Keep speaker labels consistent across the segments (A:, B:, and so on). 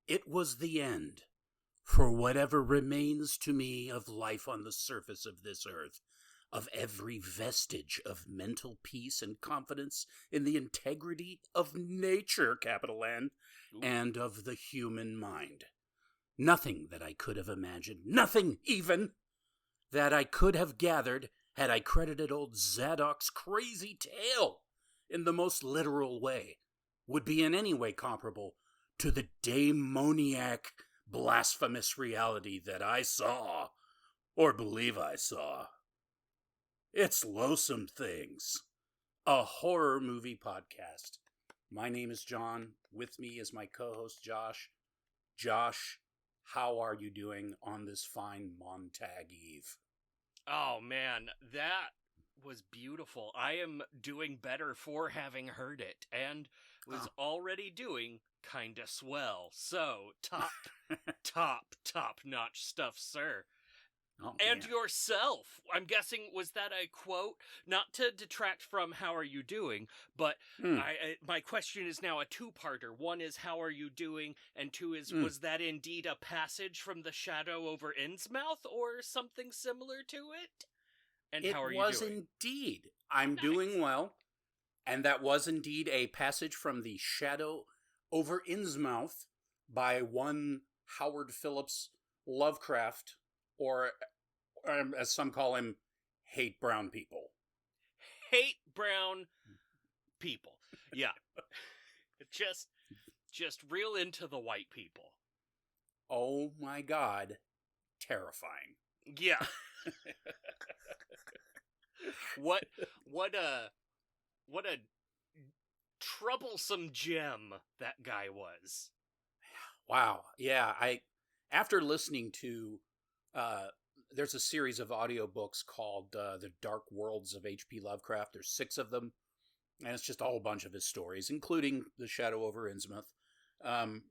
A: It was the end, for whatever remains to me of life on the surface of this earth, of every vestige of mental peace and confidence in the integrity of nature, capital N, and of the human mind. Nothing that I could have imagined, nothing even that I could have gathered had I credited old Zadok's crazy tale in the most literal way, would be in any way comparable to the demoniac, blasphemous reality that I saw, or believe I saw. It's Loathsome Things, a horror movie podcast. My name is John. With me is my co-host Josh. Josh, how are you doing on this fine Montag Eve?
B: Oh man, that was beautiful. I am doing better for having heard it, and was already doing kinda swell. So, top-notch stuff, sir.
A: Oh,
B: And
A: man.
B: yourself. I'm guessing, was that a quote? Not to detract from how are you doing, but my question is now a two-parter. One is how are you doing, and two is was that indeed a passage from the shadow over Innsmouth or something similar to it? And how are you doing?
A: It was indeed. I'm doing well, and that was indeed a passage from the shadow over Innsmouth by one Howard Phillips Lovecraft, or as some call him, Hate Brown People.
B: Hate brown people. Yeah. just real into the white people.
A: Oh my God. Terrifying.
B: Yeah. What a troublesome gem that guy was.
A: Wow. Yeah, after listening to there's a series of audiobooks called The Dark Worlds of H.P. Lovecraft. There's 6 of them, and it's just a whole bunch of his stories, including The Shadow over Innsmouth. And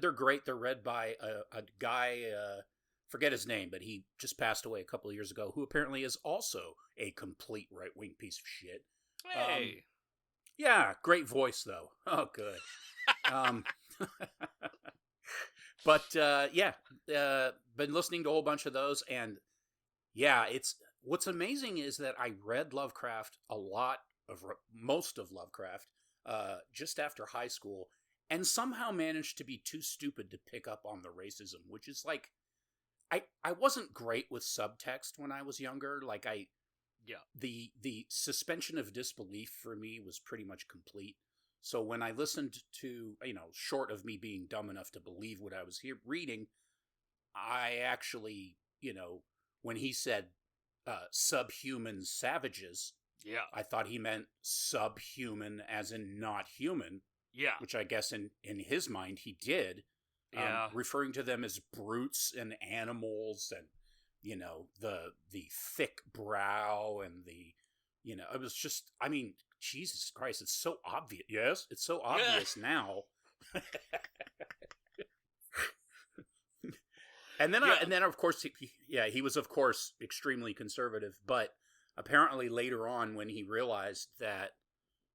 A: they're great. They're read by a guy, forget his name, but he just passed away a couple of years ago, who apparently is also a complete right-wing piece of shit.
B: Hey.
A: Yeah, great voice, though. Oh, good. But, been listening to a whole bunch of those, and yeah, what's amazing is that I read Lovecraft most of Lovecraft, just after high school, and somehow managed to be too stupid to pick up on the racism, which is like, I wasn't great with subtext when I was younger, the suspension of disbelief for me was pretty much complete. So when I listened to, short of me being dumb enough to believe what I was reading, I actually, when he said subhuman savages,
B: yeah,
A: I thought he meant subhuman as in not human.
B: Yeah.
A: Which I guess in his mind he did.
B: Yeah.
A: Referring to them as brutes and animals and, the thick brow and it was just, Jesus Christ, it's so obvious. Yes, it's so obvious now. And then of course, he was of course extremely conservative, but apparently later on when he realized that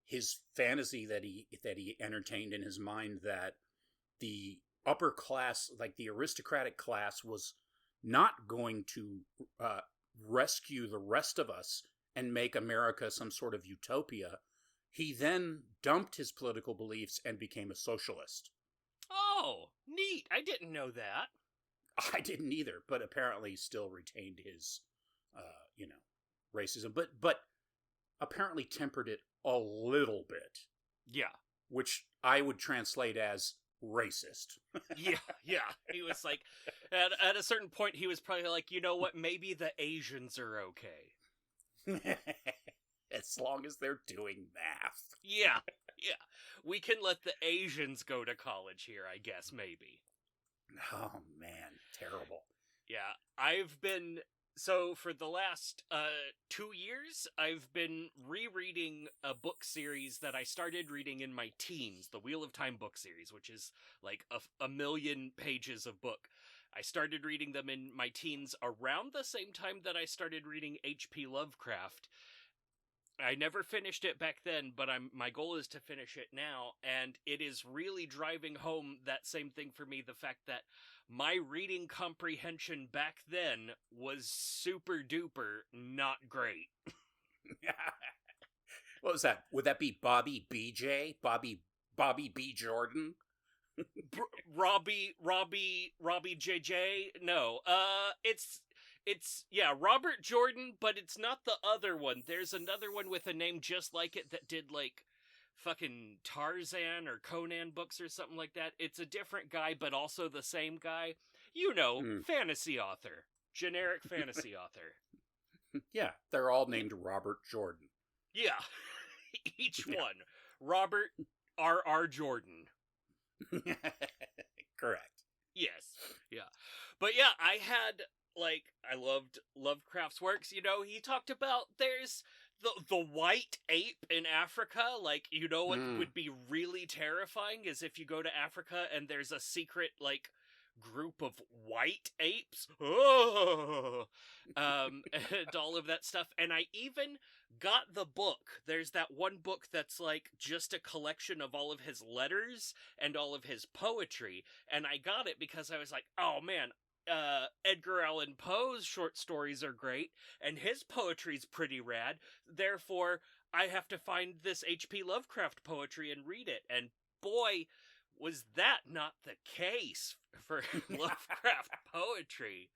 A: his fantasy that he entertained in his mind that the upper class, like the aristocratic class, was not going to rescue the rest of us and make America some sort of utopia, he then dumped his political beliefs and became a socialist.
B: Oh, neat. I didn't know that.
A: I didn't either, but apparently still retained his, racism, but apparently tempered it a little bit.
B: Yeah.
A: Which I would translate as racist.
B: Yeah. He was like, at a certain point, he was probably like, you know what, maybe the Asians are okay.
A: As long as they're doing math.
B: Yeah. We can let the Asians go to college here, I guess, maybe.
A: Oh, man. Terrible.
B: Yeah. So for the last 2 years, I've been rereading a book series that I started reading in my teens, the Wheel of Time book series, which is like a million pages of book. I started reading them in my teens around the same time that I started reading H.P. Lovecraft. I never finished it back then, but my goal is to finish it now, and it is really driving home that same thing for me, the fact that my reading comprehension back then was super duper not great.
A: What was that? Would that be Bobby BJ? Bobby B. Jordan?
B: Robbie JJ? No. It's Robert Jordan, but it's not the other one. There's another one with a name just like it that did like fucking Tarzan or Conan books or something like that. It's a different guy, but also the same guy. Fantasy author. Generic fantasy author.
A: Yeah, they're all named Robert Jordan.
B: Yeah. Each one. Robert R.R. Jordan.
A: Correct.
B: Yes. Yeah. But yeah, I loved Lovecraft's works. He talked about there's the white ape in Africa. Like, what would be really terrifying is if you go to Africa and there's a secret, like, group of white apes. Oh! And all of that stuff. And I even got the book. There's that one book that's like just a collection of all of his letters and all of his poetry. And I got it because I was like, oh man, Edgar Allan Poe's short stories are great, and his poetry's pretty rad. Therefore, I have to find this H.P. Lovecraft poetry and read it. And boy, was that not the case for Lovecraft poetry.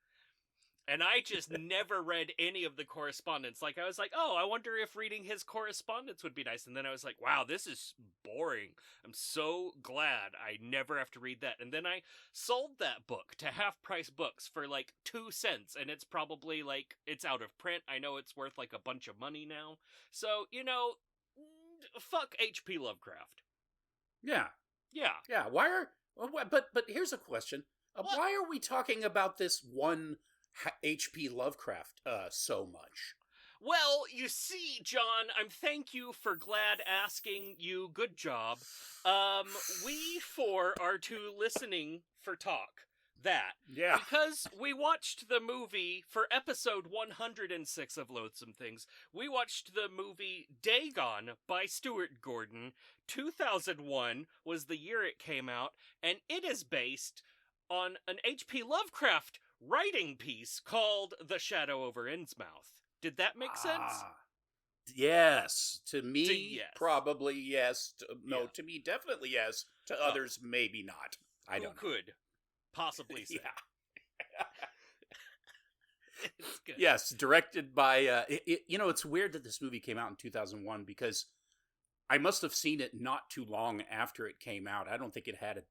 B: And I just never read any of the correspondence. Like, I was like, oh, I wonder if reading his correspondence would be nice. And then I was like, wow, this is boring. I'm so glad I never have to read that. And then I sold that book to Half Price Books for like 2 cents. And it's probably like, it's out of print. I know it's worth like a bunch of money now. So, fuck H.P. Lovecraft.
A: Yeah.
B: Yeah.
A: Yeah. But here's a question. Why are we talking about this one H.P. Lovecraft so much?
B: Well, you see, John, thank you for glad asking you. Good job. We four are to listening for talk. That.
A: Yeah.
B: Because we watched the movie for episode 106 of Loathsome Things. We watched the movie Dagon by Stuart Gordon. 2001 was the year it came out, and it is based on an H.P. Lovecraft writing piece called The Shadow over Innsmouth. Did that make sense?
A: Yes. To me,
B: yes.
A: Probably yes. To me, definitely yes. To others, maybe not. I don't know.
B: Who could possibly say.
A: Yeah.
B: It's good.
A: Yes, directed by... it's weird that this movie came out in 2001 because I must have seen it not too long after it came out. I don't think it had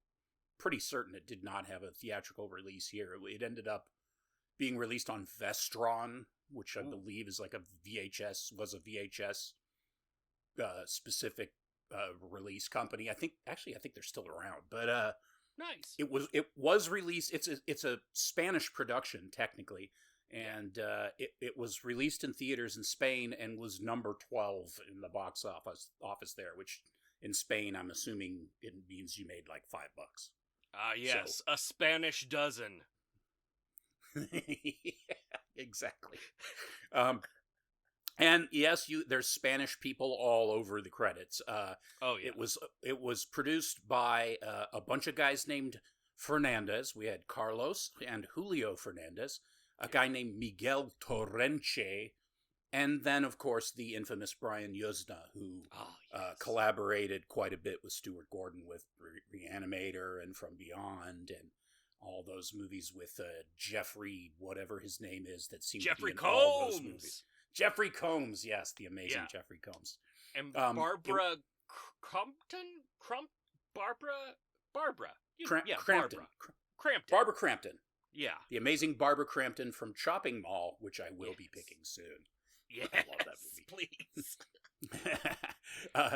A: pretty certain it did not have a theatrical release here. It ended up being released on Vestron, which I believe is like a VHS specific release company. I think they're still around, but
B: nice.
A: It was released. It's a Spanish production technically, and it was released in theaters in Spain and was number 12 in the box office there, which in Spain I'm assuming it means you made like $5.
B: Yes, so. A Spanish dozen.
A: Yeah, exactly. And yes, there's Spanish people all over the credits.
B: Yeah.
A: It was produced by a bunch of guys named Fernandez. We had Carlos and Julio Fernandez, a guy named Miguel Torrenche, and then, of course, the infamous Brian Yuzna, who collaborated quite a bit with Stuart Gordon with Reanimator and From Beyond and all those movies with Jeffrey, whatever his name is, that seems to be in all those movies. Jeffrey Combs, yes, the amazing Jeffrey Combs.
B: And Barbara Crampton.
A: Barbara Crampton.
B: Yeah.
A: The amazing Barbara Crampton from Chopping Mall, which I will be picking soon.
B: Yes,
A: I love that movie.
B: Please.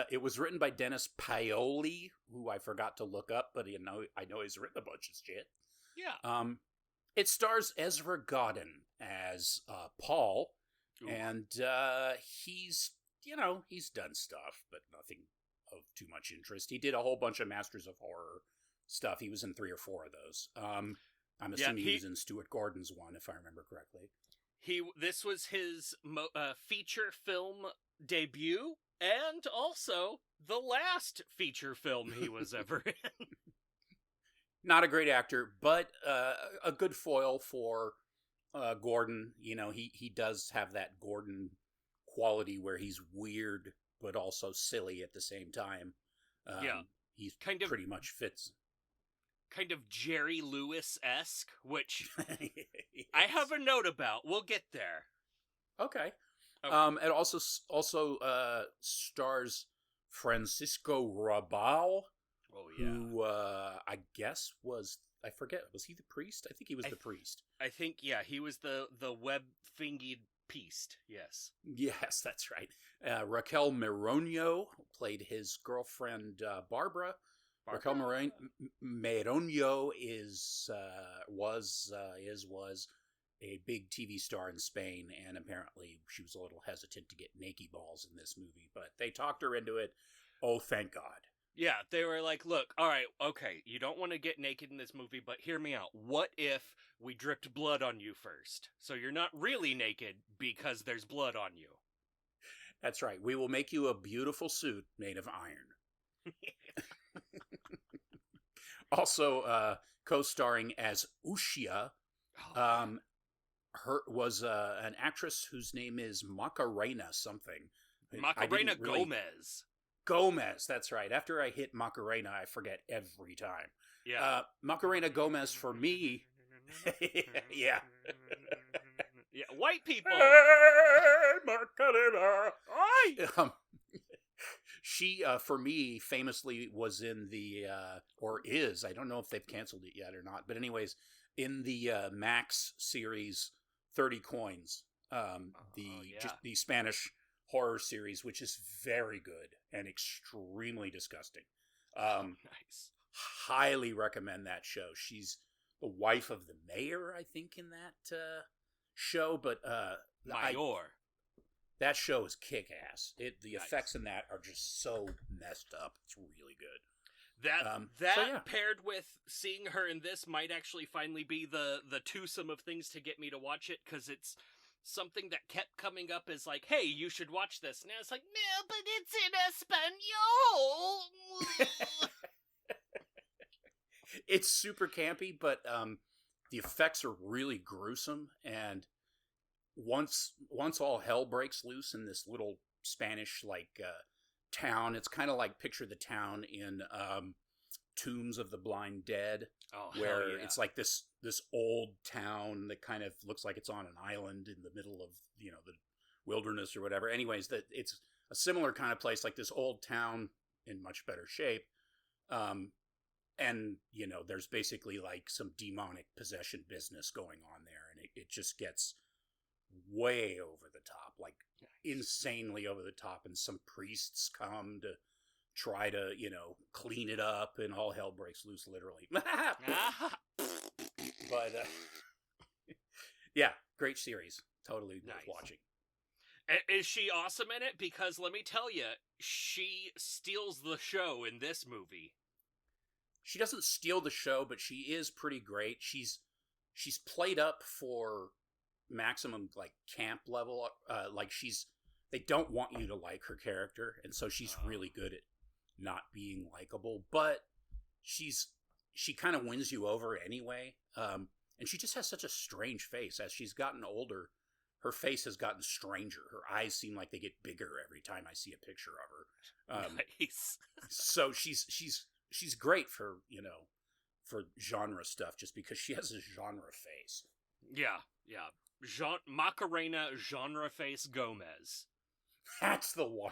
A: It was written by Dennis Paoli, who I forgot to look up, but I know he's written a bunch of shit.
B: Yeah.
A: It stars Ezra Godden as Paul,
B: Ooh.
A: And he's done stuff, but nothing of too much interest. He did a whole bunch of Masters of Horror stuff. He was in 3 or 4 of those. I'm assuming he was in Stuart Gordon's one, if I remember correctly.
B: This was his feature film debut and also the last feature film he was ever in.
A: Not a great actor, but a good foil for Gordon. You know, he does have that Gordon quality where he's weird but also silly at the same time. He's
B: kind of
A: pretty much fits.
B: Kind of Jerry Lewis-esque, which
A: Yes.
B: I have a note about. We'll get there.
A: Okay. It also stars Francisco Rabal, who I guess I forget, was he the priest? I think he was the priest.
B: I think, he was the web-fingered priest, yes.
A: Yes, that's right. Raquel Meronio played his girlfriend, Barbara. Raquel Meronio was a big TV star in Spain, and apparently she was a little hesitant to get naked balls in this movie, but they talked her into it. Oh, thank God.
B: Yeah, they were like, look, all right, okay, you don't want to get naked in this movie, but hear me out. What if we dripped blood on you first? So you're not really naked because there's blood on you.
A: That's right. We will make you a beautiful suit made of iron. Also, co-starring as Ushia, was an actress whose name is Macarena something.
B: Macarena Gomez.
A: Gomez, that's right. After I hit Macarena, I forget every time.
B: Yeah.
A: Macarena Gomez for me. Yeah.
B: Yeah, white people.
A: Hey, Macarena. She, for me, famously was in the, or is, I don't know if they've canceled it yet or not, but anyways, in the Max series, 30 Coins, the Spanish horror series, which is very good and extremely disgusting.
B: Nice.
A: Highly recommend that show. She's the wife of the mayor, I think, in that show, but
B: Mayor.
A: That show is kick-ass. The effects in that are just so messed up. It's really good.
B: That paired with seeing her in this might actually finally be the twosome of things to get me to watch it, because it's something that kept coming up as like, hey, you should watch this. And I was like, no, but it's in Espanol.
A: It's super campy, but the effects are really gruesome, and once all hell breaks loose in this little Spanish town, it's kind of like picture the town in Tombs of the Blind Dead, where it's like this old town that kind of looks like it's on an island in the middle of the wilderness or whatever. Anyways, that it's a similar kind of place, like this old town in much better shape. And there's basically like some demonic possession business going on there, and it just gets way over the top, like insanely over the top, and some priests come to try to clean it up, and all hell breaks loose, literally. But yeah, great series, totally worth watching.
B: Is she awesome in it? Because let me tell you, she steals the show in this movie.
A: She doesn't steal the show, but she is pretty great. She's played up for maximum camp level. They don't want you to like her character, and so she's really good at not being likable. But she kind of wins you over anyway. And she just has such a strange face. As she's gotten older, her face has gotten stranger. Her eyes seem like they get bigger every time I see a picture of her.
B: Nice. So
A: she's great for for genre stuff, just because she has a genre face.
B: Yeah. Macarena genre face Gomez.
A: That's the one.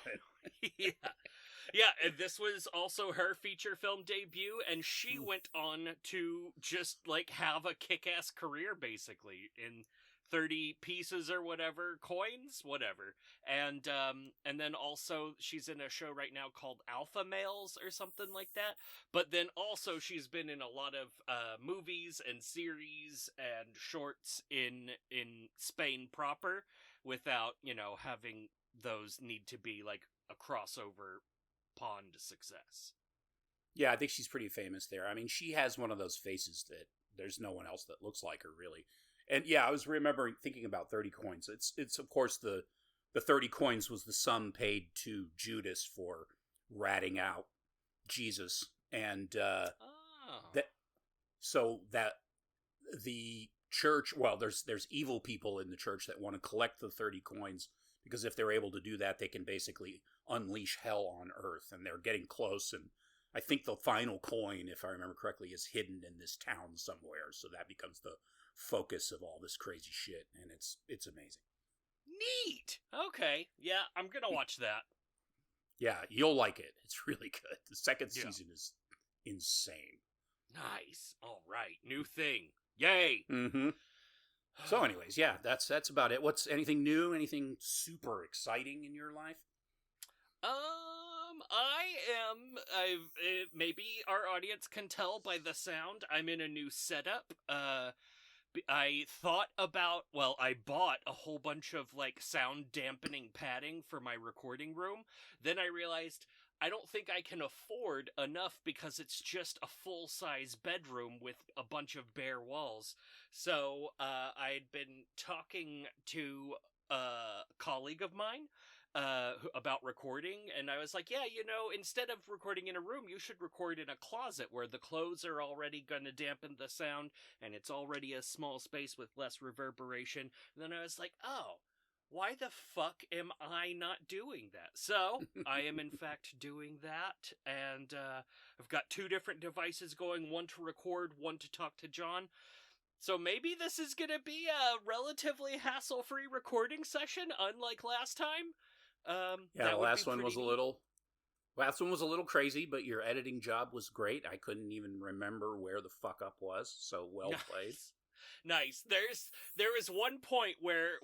B: Yeah, and this was also her feature film debut, and she went on to just have a kick-ass career basically in 30 pieces or whatever, coins, whatever. And then also she's in a show right now called Alpha Males or something like that. But then also she's been in a lot of movies and series and shorts in Spain proper, without, having those need to be a crossover pawn to success.
A: Yeah, I think she's pretty famous there. I mean, she has one of those faces that there's no one else that looks like her, really. And yeah, I was thinking about 30 Coins. It's of course the the 30 coins was the sum paid to Judas for ratting out Jesus, and that the church, well, there's evil people in the church that want to collect the 30 coins, because if they're able to do that, they can basically unleash hell on earth, and they're getting close. And I think the final coin, if I remember correctly, is hidden in this town somewhere, so that becomes the focus of all this crazy shit, and it's amazing.
B: Neat. Okay. Yeah, I'm gonna watch that.
A: Yeah, you'll like it. It's really good. The second season is insane.
B: Nice. All right. New thing. Yay.
A: Mm-hmm. So anyways, yeah, that's about it. What's anything new? Anything super exciting in your life?
B: Maybe our audience can tell by the sound, I'm in a new setup. I bought a whole bunch of, like, sound dampening padding for my recording room. Then I realized I don't think I can afford enough, because it's just a full-size bedroom with a bunch of bare walls. So, I'd been talking to a colleague of mine about recording, and I was like, yeah, instead of recording in a room, you should record in a closet where the clothes are already going to dampen the sound, and it's already a small space with less reverberation. And then I was like, oh, why the fuck am I not doing that? So, I am in fact doing that, and I've got 2 different devices going, one to record, one to talk to John. So maybe this is going to be a relatively hassle-free recording session, unlike last time.
A: The last one was a little crazy, but your editing job was great. I couldn't even remember where the fuck up was, so well played.
B: Nice. There was one point where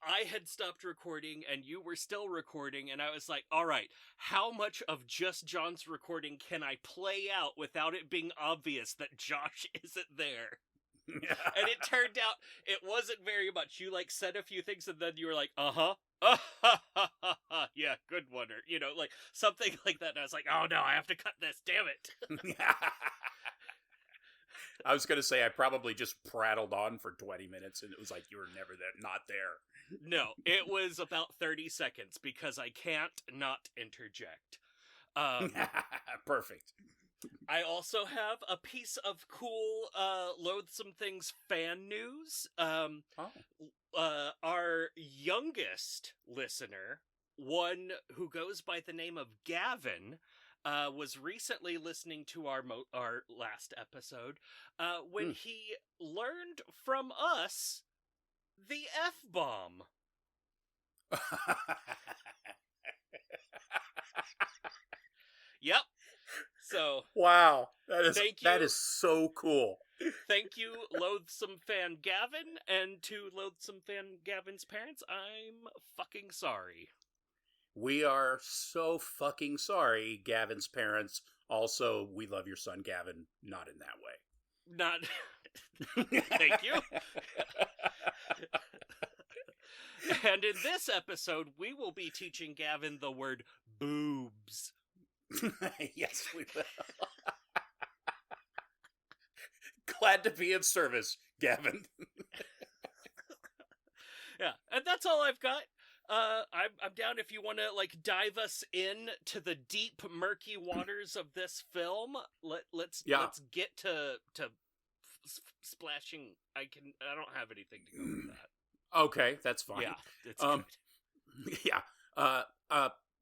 B: I had stopped recording and you were still recording, and I was like, all right, how much of just John's recording can I play out without it being obvious that Josh isn't there? And it turned out it wasn't very much. You, like, said a few things, and then you were like, yeah, good one, or, like, something like that. And I was like, oh no, I have to cut this, damn it.
A: I was going to say, I probably just prattled on for 20 minutes, and it was like, you were never there, not there.
B: No, it was about 30 seconds, because I can't not interject.
A: Perfect.
B: I also have a piece of cool Loathsome Things fan news. Our youngest listener, one who goes by the name of Gavin, was recently listening to our last episode when he learned from us the F-bomb. Yep. So
A: wow, that is so cool.
B: Thank you, Loathsome Fan Gavin, and to Loathsome Fan Gavin's parents, I'm fucking sorry.
A: We are so fucking sorry, Gavin's parents. Also, we love your son, Gavin, not in that way.
B: Not... Thank you. And in this episode, we will be teaching Gavin the word boobs.
A: Yes, we will. Glad to be of service, Gavin.
B: Yeah, and that's all I've got. I'm down if you want to, like, dive us in to the deep, murky waters of this film. Let's get to splashing. I don't have anything to go with that.
A: Okay, that's fine.
B: Yeah, it's good.
A: Yeah.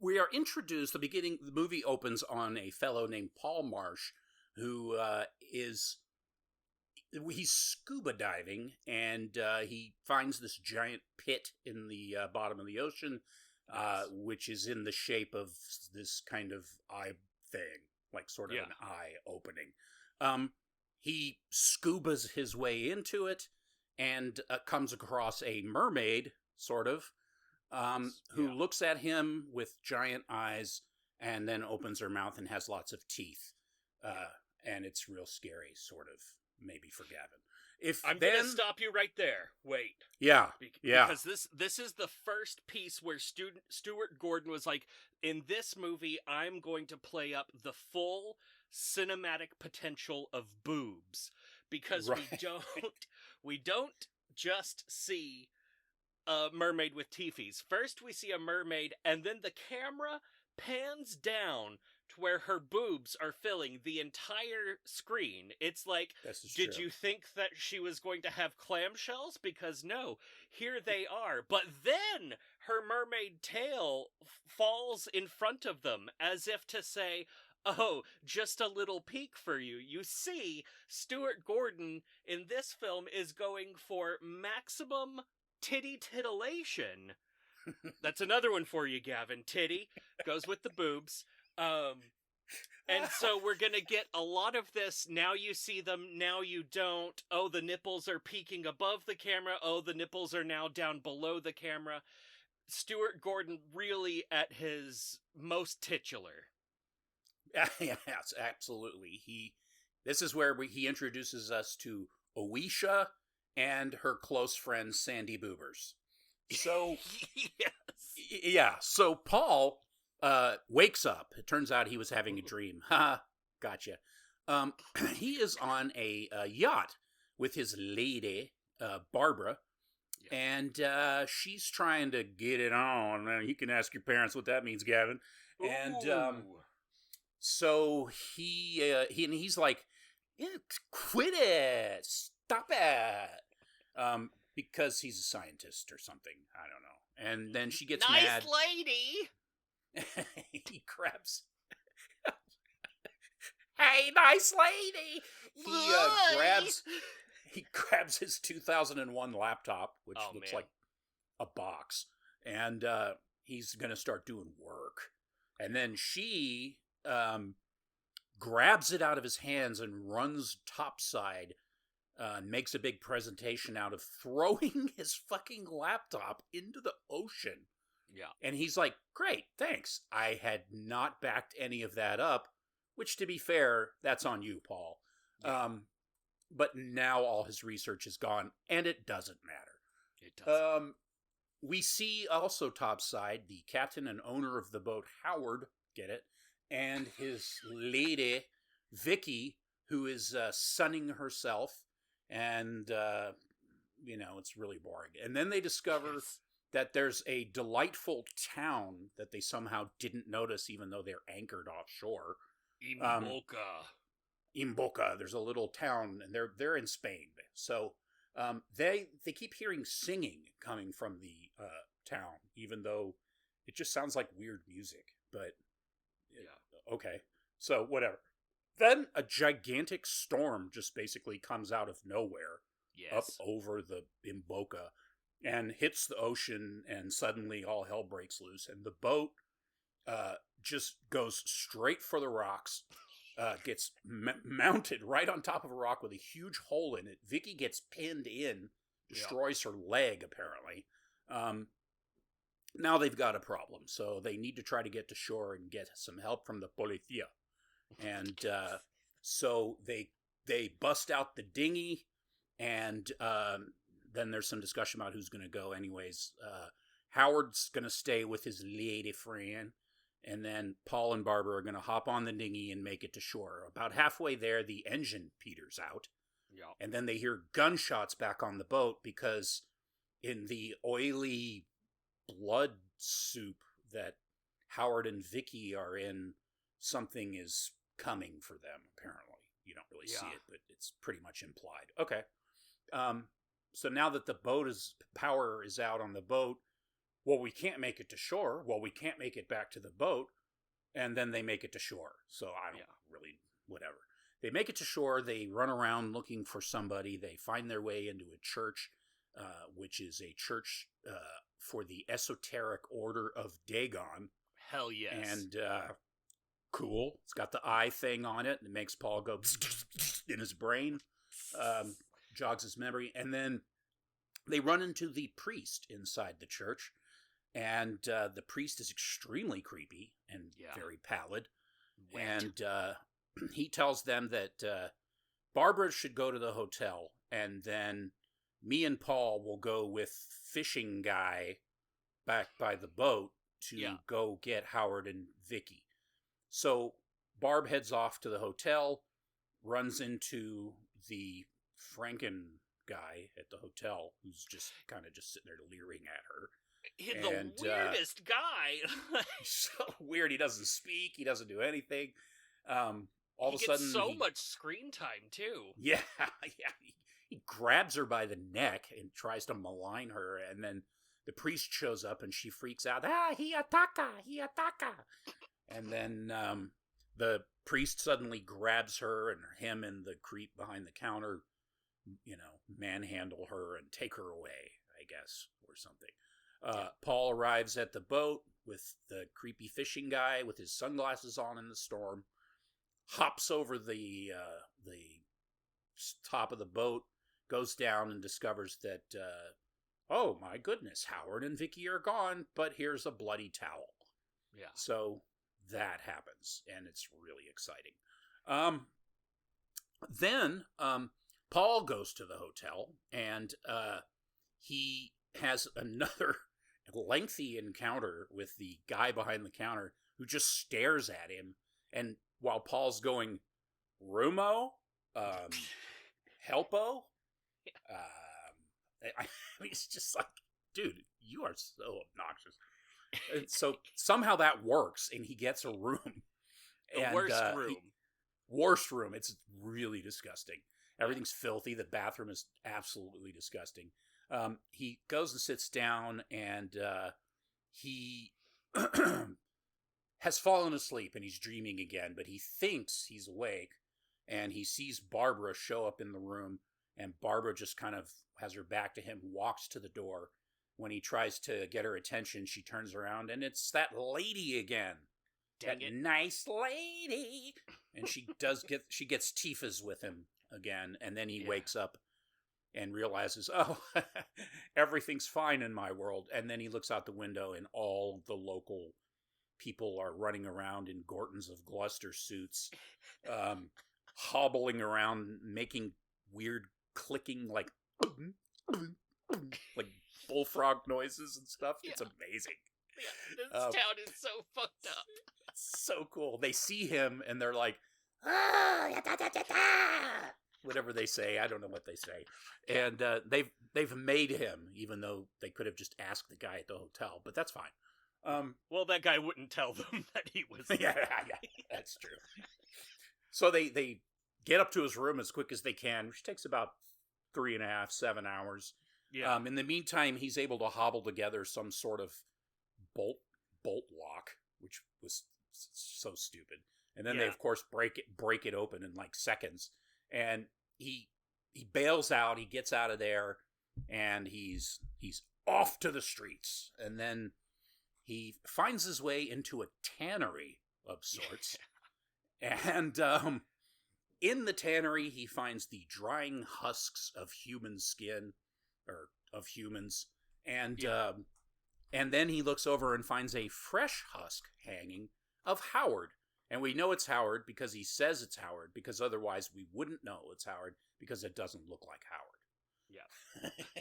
A: We are introduced, the movie opens on a fellow named Paul Marsh, who he's scuba diving, and he finds this giant pit in the bottom of the ocean, which is in the shape of this kind of eye thing, like sort of an eye opening. He scubas his way into it, and comes across a mermaid, sort of, who looks at him with giant eyes and then opens her mouth and has lots of teeth. And it's real scary, sort of, maybe for Gavin.
B: I'm going to stop you right there. Wait.
A: Yeah.
B: Because this is the first piece where Stuart Gordon was like, in this movie, I'm going to play up the full cinematic potential of boobs. Because we don't just see a mermaid with teepees. First we see a mermaid, and then the camera pans down to where her boobs are filling the entire screen. It's like, did you think that she was going to have clamshells? Because no, here they are. But then her mermaid tail falls in front of them, as if to say, oh, just a little peek for you. You see, Stuart Gordon in this film is going for maximum titty titillation. That's another one for you, Gavin. Titty goes with the boobs. And so we're going to get a lot of this. Now you see them, now you don't. Oh, the nipples are peeking above the camera. Oh, the nipples are now down below the camera. Stuart Gordon really at his most titular.
A: Yes, absolutely. This is where he introduces us to Oisha and her close friend Sandy Boobers. So,
B: yes.
A: Yeah, so Paul wakes up. It turns out he was having a dream. Ha, gotcha. He is on a yacht with his lady, Barbara, and she's trying to get it on. You can ask your parents what that means, Gavin. And so he's like, quit it, stop it, because he's a scientist or something. I don't know. And then she gets mad.
B: Nice lady.
A: He grabs. Hey, nice lady. He grabs his 2001 laptop, which looks like a box, and he's gonna start doing work. And then she grabs it out of his hands and runs topside, and makes a big presentation out of throwing his fucking laptop into the ocean.
B: Yeah.
A: And he's like, great, thanks. I had not backed any of that up, which, to be fair, that's on you, Paul. Yeah. But now all his research is gone, and it doesn't matter.
B: It doesn't.
A: We see also topside the captain and owner of the boat, Howard, get it, and his lady, Vicky, who is sunning herself, and, it's really boring. And then they discover that there's a delightful town that they somehow didn't notice, even though they're anchored offshore. Imboca. There's a little town, and they're in Spain. So they keep hearing singing coming from the town, even though it just sounds like weird music. But okay, so whatever. Then a gigantic storm just basically comes out of nowhere, up over the Imboca, and hits the ocean, and suddenly all hell breaks loose, and the boat just goes straight for the rocks, gets mounted right on top of a rock with a huge hole in it. Vicky gets pinned in, destroys her leg, apparently. Now they've got a problem, so they need to try to get to shore and get some help from the policia. And so they bust out the dinghy, and then there's some discussion about who's going to go. Anyways, Howard's going to stay with his lady friend, and then Paul and Barbara are going to hop on the dinghy and make it to shore. About halfway there, the engine peters out, and then they hear gunshots back on the boat, because in the oily blood soup that Howard and Vicky are in, something is coming for them, apparently. You don't really see it, but it's pretty much implied. Okay. So now that the power is out on the boat, well, we can't make it to shore. Well, we can't make it back to the boat. And then they make it to shore. So I don't really, whatever. They make it to shore. They run around looking for somebody. They find their way into a church, which is a church for the esoteric order of Dagon.
B: Hell yes.
A: And cool. It's got the eye thing on it. And it makes Paul go in his brain. Jogs his memory. And then they run into the priest inside the church. And the priest is extremely creepy and very pallid.
B: Wet.
A: And he tells them that Barbara should go to the hotel, and then me and Paul will go with fishing guy back by the boat to go get Howard and Vicky. So Barb heads off to the hotel, runs into the guy at the hotel who's just kind of just sitting there leering at her.
B: The weirdest guy.
A: He's so weird. He doesn't speak. He doesn't do anything. All of a sudden,
B: he gets so much screen time too.
A: Yeah, yeah. He grabs her by the neck and tries to malign her, and then the priest shows up and she freaks out. He ataka. And then the priest suddenly grabs her and him and the creep behind the counter, manhandle her and take her away, I guess, or something. Paul arrives at the boat with the creepy fishing guy with his sunglasses on in the storm, hops over the top of the boat, goes down and discovers that, oh my goodness, Howard and Vicky are gone, but here's a bloody towel.
B: Yeah.
A: So that happens, and it's really exciting. Then Paul goes to the hotel, and he has another lengthy encounter with the guy behind the counter who just stares at him, and while Paul's going, Rumo, Helpo, I mean, it's just like, dude, you are so obnoxious. And so somehow that works, and he gets a room. Worst room. It's really disgusting. Everything's filthy. The bathroom is absolutely disgusting. He goes and sits down, and he has fallen asleep, and he's dreaming again, but he thinks he's awake, and he sees Barbara show up in the room, and Barbara just kind of has her back to him, walks to the door. When he tries to get her attention, she turns around, and it's that lady again. Nice lady. And she gets Tifa's with him again, and then he wakes up and realizes, oh, everything's fine in my world. And then he looks out the window, and all the local people are running around in Gortons of Gloucester suits, hobbling around, making weird clicking, like bullfrog noises and stuff. Yeah. It's amazing.
B: Yeah, this town is so fucked up.
A: It's so cool. They see him and they're like, whatever they say. I don't know what they say. And they've made him, even though they could have just asked the guy at the hotel, but that's fine.
B: Well, that guy wouldn't tell them that he was
A: yeah, that's true. So they get up to his room as quick as they can, which takes about 3.5, 7 hours.
B: Yeah.
A: In the meantime, he's able to hobble together some sort of bolt lock, which was so stupid. And then they, of course, break it open in like seconds. And he bails out. He gets out of there, and he's off to the streets. And then he finds his way into a tannery of sorts. And in the tannery, he finds the drying husks of human skin, or of humans, and then he looks over and finds a fresh husk hanging of Howard. And we know it's Howard because he says it's Howard, because otherwise we wouldn't know it's Howard, because it doesn't look like Howard.
B: Yeah.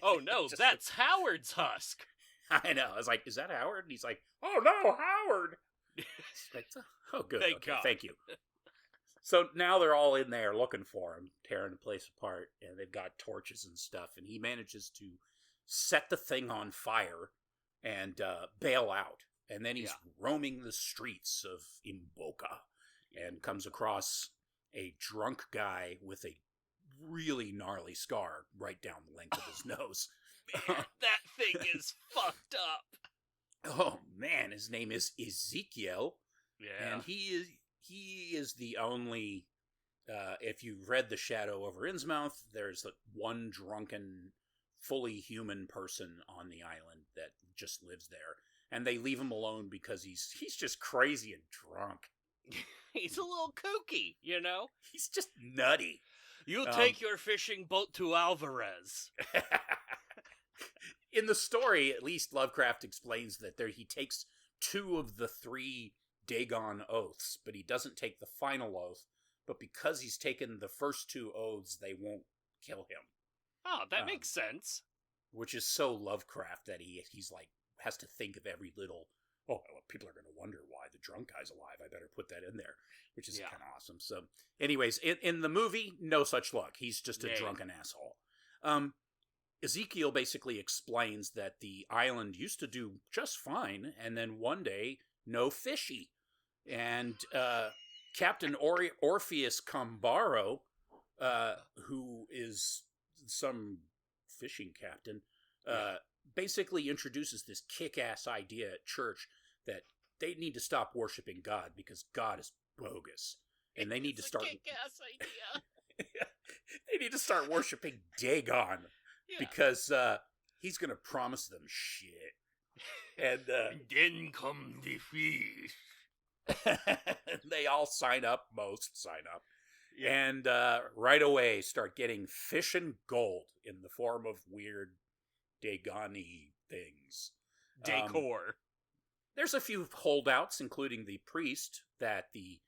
B: Oh no, that's Howard's husk.
A: I know. I was like, is that Howard? And he's like, oh no, Howard. Like, oh good.
B: Thank God.
A: Thank you. So now they're all in there looking for him, tearing the place apart, and they've got torches and stuff, and he manages to set the thing on fire and bail out. And then he's roaming the streets of Imboka and comes across a drunk guy with a really gnarly scar right down the length of his nose.
B: Man, that thing is fucked up.
A: Oh, man, his name is Ezekiel.
B: Yeah.
A: And he is the only, if you've read The Shadow over Innsmouth, there's one drunken, fully human person on the island that just lives there. And they leave him alone because he's just crazy and drunk.
B: He's a little kooky, you know?
A: He's just nutty.
B: You take your fishing boat to Alvarez.
A: In the story, at least, Lovecraft explains that he takes 2 of the 3 Dagon oaths, but he doesn't take the final oath. But because he's taken the first 2 oaths, they won't kill him.
B: Oh, that makes sense.
A: Which is so Lovecraft that he's like, has to think of every little, people are going to wonder why the drunk guy's alive. I better put that in there, which is kind of awesome. So anyways, in the movie, no such luck. He's just a drunken asshole. Ezekiel basically explains that the island used to do just fine, and then one day, no fishy. And Captain Orpheus Combaro, who is some fishing captain, basically introduces this kick-ass idea at church that they need to stop worshiping God because God is bogus. And they need to start...
B: kick-ass idea.
A: They need to start worshiping Dagon. Yeah. Because he's going to promise them shit. And
B: then come the fish.
A: They all sign up. Most sign up. Yeah. And right away start getting fish and gold in the form of weird Dagon-y things.
B: Decor.
A: There's a few holdouts, including the priest that the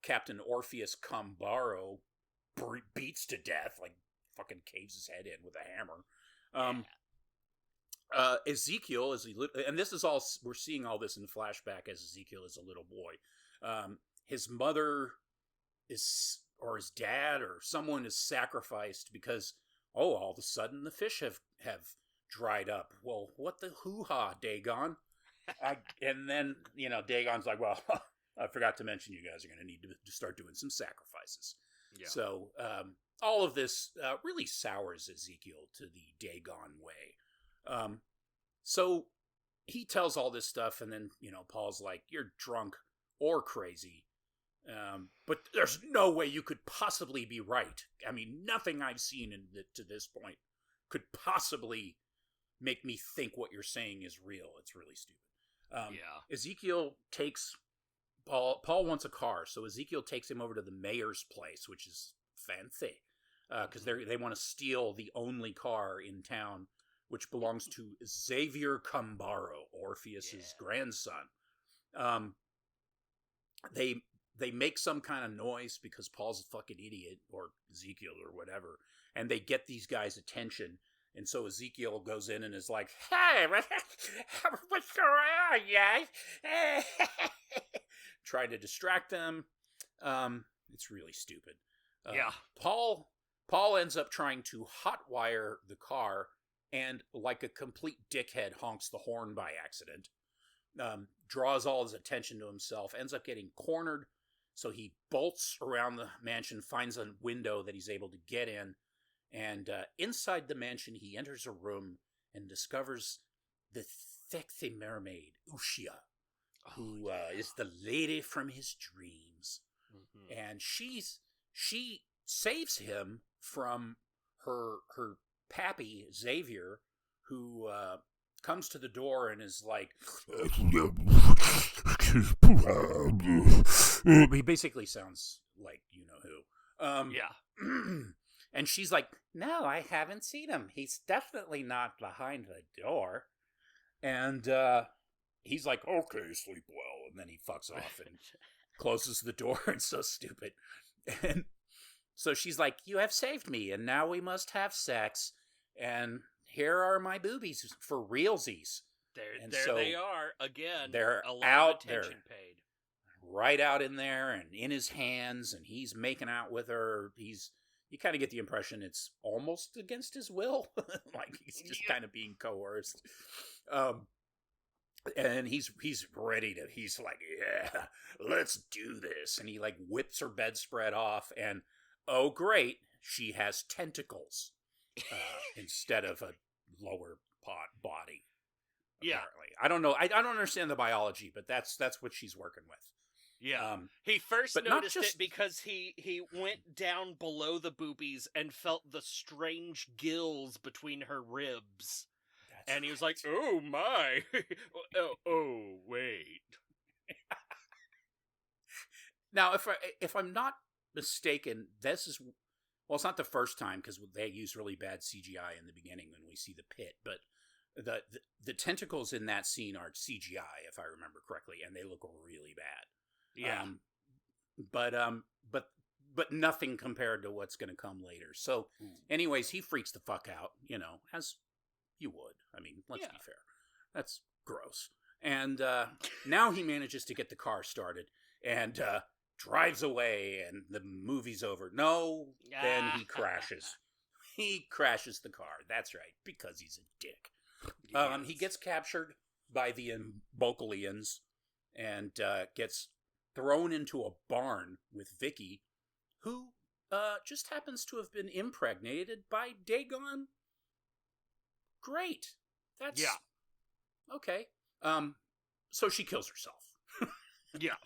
A: Captain Orpheus Combaro beats to death, like fucking caves his head in with a hammer. Ezekiel, and this is all, we're seeing all this in flashback as Ezekiel is a little boy. His mother or his dad or someone is sacrificed because, all of a sudden the fish have dried up. Well, what the hoo-ha, Dagon? And then, Dagon's like, well, I forgot to mention you guys are going to need to start doing some sacrifices. Yeah. So, all of this really sours Ezekiel to the Dagon way. So he tells all this stuff, and then, Paul's like, you're drunk or crazy. But there's no way you could possibly be right. I mean, nothing I've seen to this point could possibly make me think what you're saying is real. It's really stupid. Ezekiel takes... Paul wants a car, so Ezekiel takes him over to the mayor's place, which is fancy. Because they want to steal the only car in town, which belongs to Xavier Combaro, Orpheus's grandson. They make some kind of noise because Paul's a fucking idiot, or Ezekiel or whatever, and they get these guys' attention. And so Ezekiel goes in and is like, hey, what's going on, guys? Trying to distract them. It's really stupid. Paul ends up trying to hotwire the car and, like a complete dickhead, honks the horn by accident. Draws all his attention to himself, ends up getting cornered, so he bolts around the mansion, finds a window that he's able to get in, and inside the mansion he enters a room and discovers the sexy mermaid, Ushia, who is the lady from his dreams. Mm-hmm. And she saves him from her pappy, Xavier, who comes to the door and is like... He basically sounds like you-know-who. And she's like, no, I haven't seen him. He's definitely not behind the door. And he's like, okay, sleep well. And then he fucks off and closes the door. It's so stupid. And so she's like, you have saved me, and now we must have sex. And here are my boobies for realsies.
B: There they are, again.
A: They're
B: a lot
A: out
B: of attention
A: there.
B: Paid.
A: Right out in there and in his hands, and he's making out with her. You kind of get the impression it's almost against his will. Like he's just kind of being coerced. And he's ready to, he's like, yeah, let's do this. And he like whips her bedspread off, and oh great, she has tentacles instead of a lower body. Apparently. I don't know. I don't understand the biology, but that's what she's working with.
B: Yeah. He first noticed it because he went down below the boobies and felt the strange gills between her ribs. And he was like, oh my. oh, wait.
A: Now, if I'm not mistaken, this is... Well, it's not the first time, because they use really bad CGI in the beginning when we see the pit, but the tentacles in that scene are CGI, if I remember correctly, and they look really bad.
B: Yeah.
A: But nothing compared to what's going to come later. So, anyways, he freaks the fuck out, as you would. I mean, let's be fair. That's gross. And now he manages to get the car started and drives away, and the movie's over. No, then he crashes. He crashes the car. That's right, because he's a dick.
B: Yes.
A: He gets captured by the Bokalians and gets thrown into a barn with Vicky, who just happens to have been impregnated by Dagon. Great. That's...
B: Yeah.
A: Okay. So she kills herself.
B: Yeah.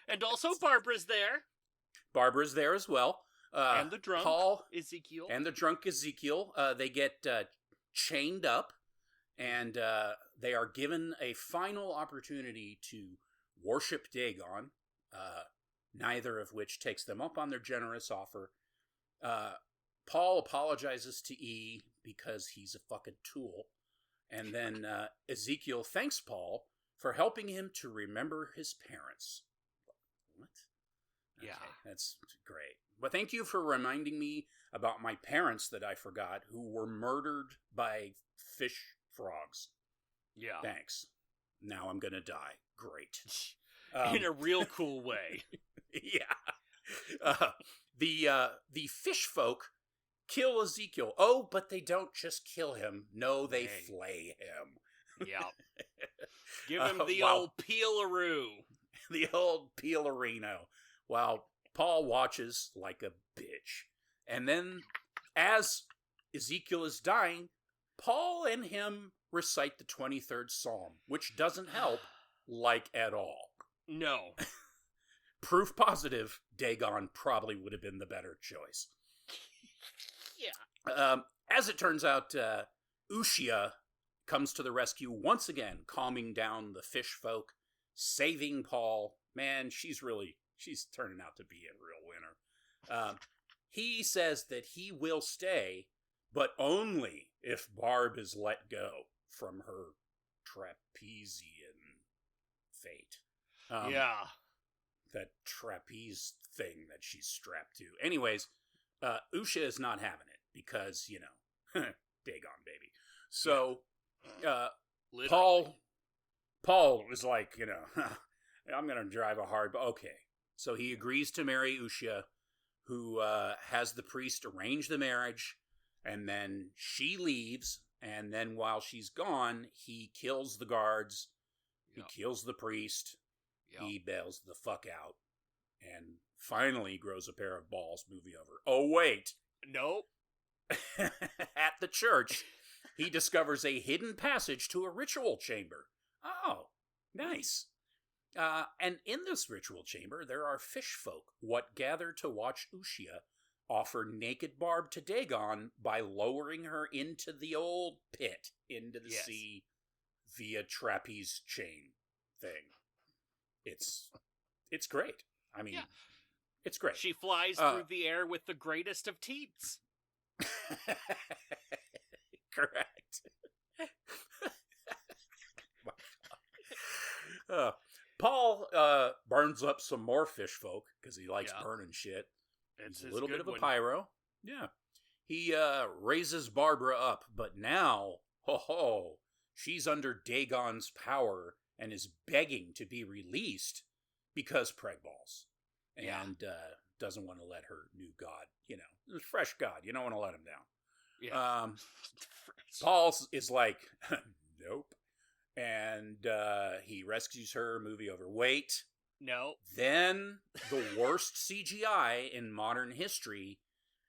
B: And also Barbara's there.
A: Barbara's there as well.
B: And the drunk
A: Paul,
B: Ezekiel.
A: And the drunk Ezekiel. They get chained up, and they are given a final opportunity to worship Dagon, neither of which takes them up on their generous offer. Paul apologizes to E because he's a fucking tool. And then Ezekiel thanks Paul for helping him to remember his parents. What? Okay,
B: Yeah.
A: that's great. But thank you for reminding me about my parents that I forgot, who were murdered by fish frogs.
B: Yeah.
A: Thanks. Now I'm gonna die. Great.
B: In a real cool way.
A: Yeah. The fish folk kill Ezekiel. Oh, but they don't just kill him. No, they flay him.
B: Yeah. Give him the old peelaroo.
A: The old peelarino. While Paul watches like a bitch. And then, as Ezekiel is dying, Paul and him recite the 23rd Psalm, which doesn't help, like, at all.
B: No.
A: Proof positive, Dagon probably would have been the better choice.
B: Yeah.
A: As it turns out, Ushia comes to the rescue once again, calming down the fish folk, saving Paul. Man, she's turning out to be a real winner. He says that he will stay, but only if Barb is let go from her trapezian fate.
B: Yeah.
A: That trapeze thing that she's strapped to. Anyways, Usha is not having it because, Dagon, baby. So, Paul was like, I'm going to drive a hard... Okay. So he agrees to marry Usha, who has the priest arrange the marriage, and then she leaves, and then while she's gone, he kills the guards, he kills the priest, he bails the fuck out, and finally grows a pair of balls. Movie over. Oh, wait.
B: Nope.
A: At the church, he discovers a hidden passage to a ritual chamber. Oh, nice. And in this ritual chamber, there are fish folk, what gather to watch Ushia offer naked Barb to Dagon by lowering her into the old pit, into the sea, via trapeze chain thing. It's great. I mean, it's great.
B: She flies through the air with the greatest of teats.
A: Correct. Paul burns up some more fish folk because he likes burning shit.
B: It's
A: a little bit of a
B: one.
A: pyro. Yeah. He raises Barbara up, but now, she's under Dagon's power and is begging to be released because preg balls. And doesn't want to let her new god, fresh god. You don't want to let him down.
B: Yeah.
A: Paul is like, nope. And he rescues her, movie over. Wait.
B: No.
A: Then the worst CGI in modern history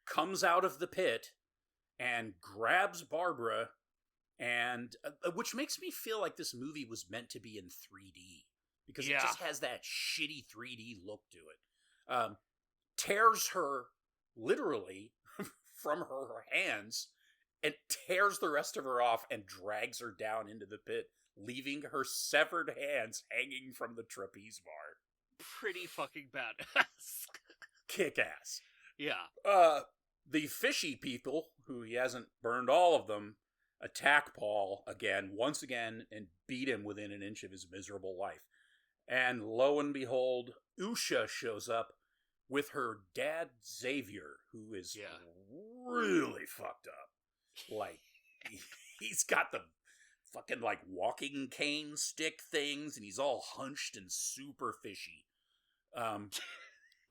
A: comes out of the pit and grabs Barbara, and which makes me feel like this movie was meant to be in 3D because it just has that shitty 3D look to it. Tears her literally from her hands and tears the rest of her off and drags her down into the pit, leaving her severed hands hanging from the trapeze bar.
B: Pretty fucking badass.
A: Kick ass.
B: Yeah.
A: The fishy people, who he hasn't burned all of them, attack Paul once again, and beat him within an inch of his miserable life. And lo and behold, Usha shows up with her dad, Xavier, who is really fucked up. Like, he's got the fucking, walking cane stick things, and he's all hunched and super fishy.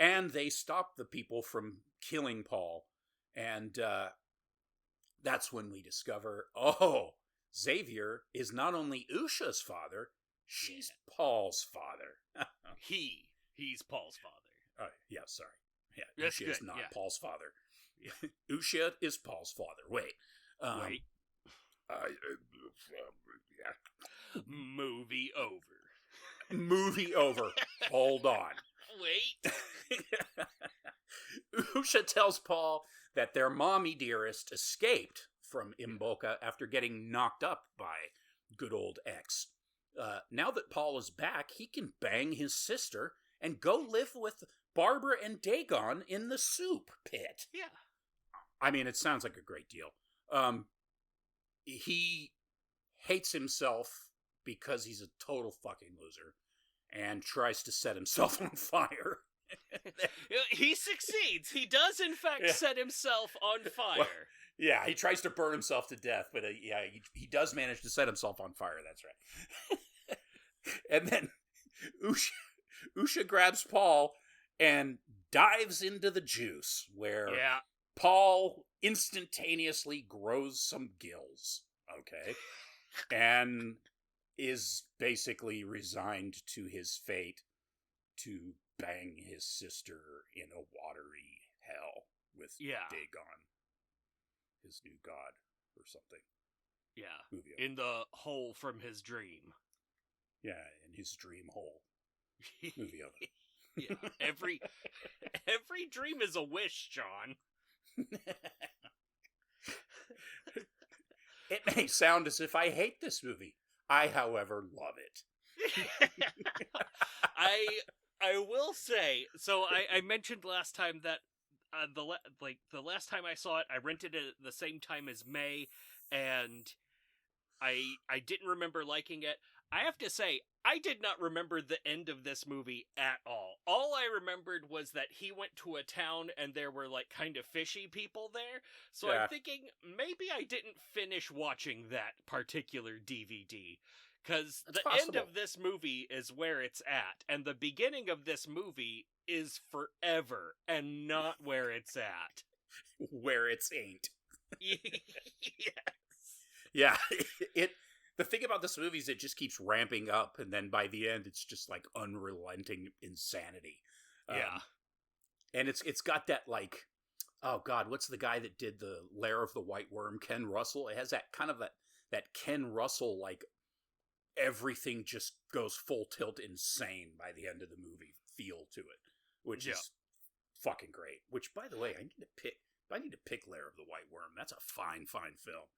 A: And they stop the people from killing Paul. And that's when we discover, oh, Xavier is not only Usha's father, she's Paul's father.
B: He's Paul's father.
A: Yeah, sorry. Yeah,
B: That's
A: Usha
B: good.
A: is not
B: Yeah.
A: Paul's father.
B: Yeah.
A: Usha is Paul's father. Wait.
B: Wait. Movie over.
A: Movie over. Hold on.
B: Wait.
A: Usha tells Paul that their mommy dearest escaped from Imbolca after getting knocked up by good old X. Now that Paul is back, he can bang his sister and go live with Barbara and Dagon in the soup pit.
B: Yeah.
A: I mean, it sounds like a great deal. He hates himself because he's a total fucking loser and tries to set himself on fire.
B: He succeeds. He does, in fact, set himself on fire.
A: Well, yeah, he tries to burn himself to death, but he does manage to set himself on fire, that's right. And then Usha grabs Paul and dives into the juice, where Paul instantaneously grows some gills, okay, and is basically resigned to his fate to bang his sister in a watery hell with Dagon, his new god, or something.
B: Yeah, in the hole from his dream.
A: Yeah, in his dream hole. Movie of it.
B: Yeah, every dream is a wish, John.
A: It may sound as if I hate this movie. I, however, love it.
B: I will say, so I mentioned last time that the last time I saw it, I rented it at the same time as May, and I didn't remember liking it. I have to say, I did not remember the end of this movie at all. All I remembered was that he went to a town and there were like kind of fishy people there. So I'm thinking maybe I didn't finish watching that particular DVD. Because the end of this movie is where it's at. And the beginning of this movie is forever and not where it's at.
A: Where it's ain't.
B: Yes.
A: Yeah, the thing about this movie is it just keeps ramping up, and then by the end, it's just like unrelenting insanity. And it's got that like, oh god, what's the guy that did the Lair of the White Worm? Ken Russell. It has that kind of that Ken Russell like everything just goes full tilt insane by the end of the movie feel to it, which is fucking great. Which, by the way, I need to pick Lair of the White Worm. That's a fine film.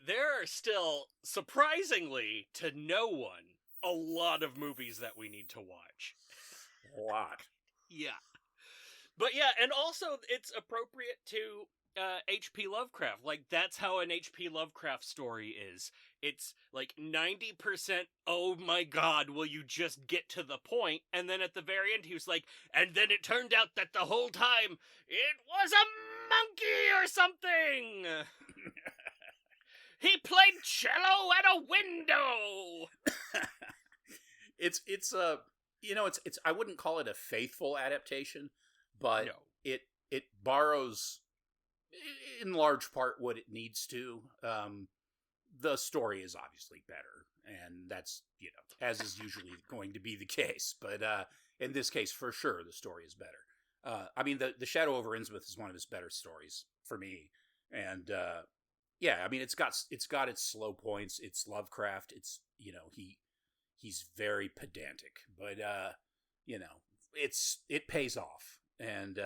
B: There are still, surprisingly to no one, a lot of movies that we need to watch.
A: A lot.
B: Yeah. But yeah, and also it's appropriate to H.P. Lovecraft. Like, that's how an H.P. Lovecraft story is. It's like 90%, oh my god, will you just get to the point? And then at the very end he was like, and then it turned out that the whole time it was a monkey or something! He played cello at a window.
A: It's I wouldn't call it a faithful adaptation, but it borrows in large part what it needs to. The story is obviously better, and that's, as is usually going to be the case, but in this case for sure the story is better. I mean, the Shadow over Innsmouth is one of his better stories for me, and yeah, I mean, it's got its slow points. It's Lovecraft. It's, he's very pedantic, but it pays off. And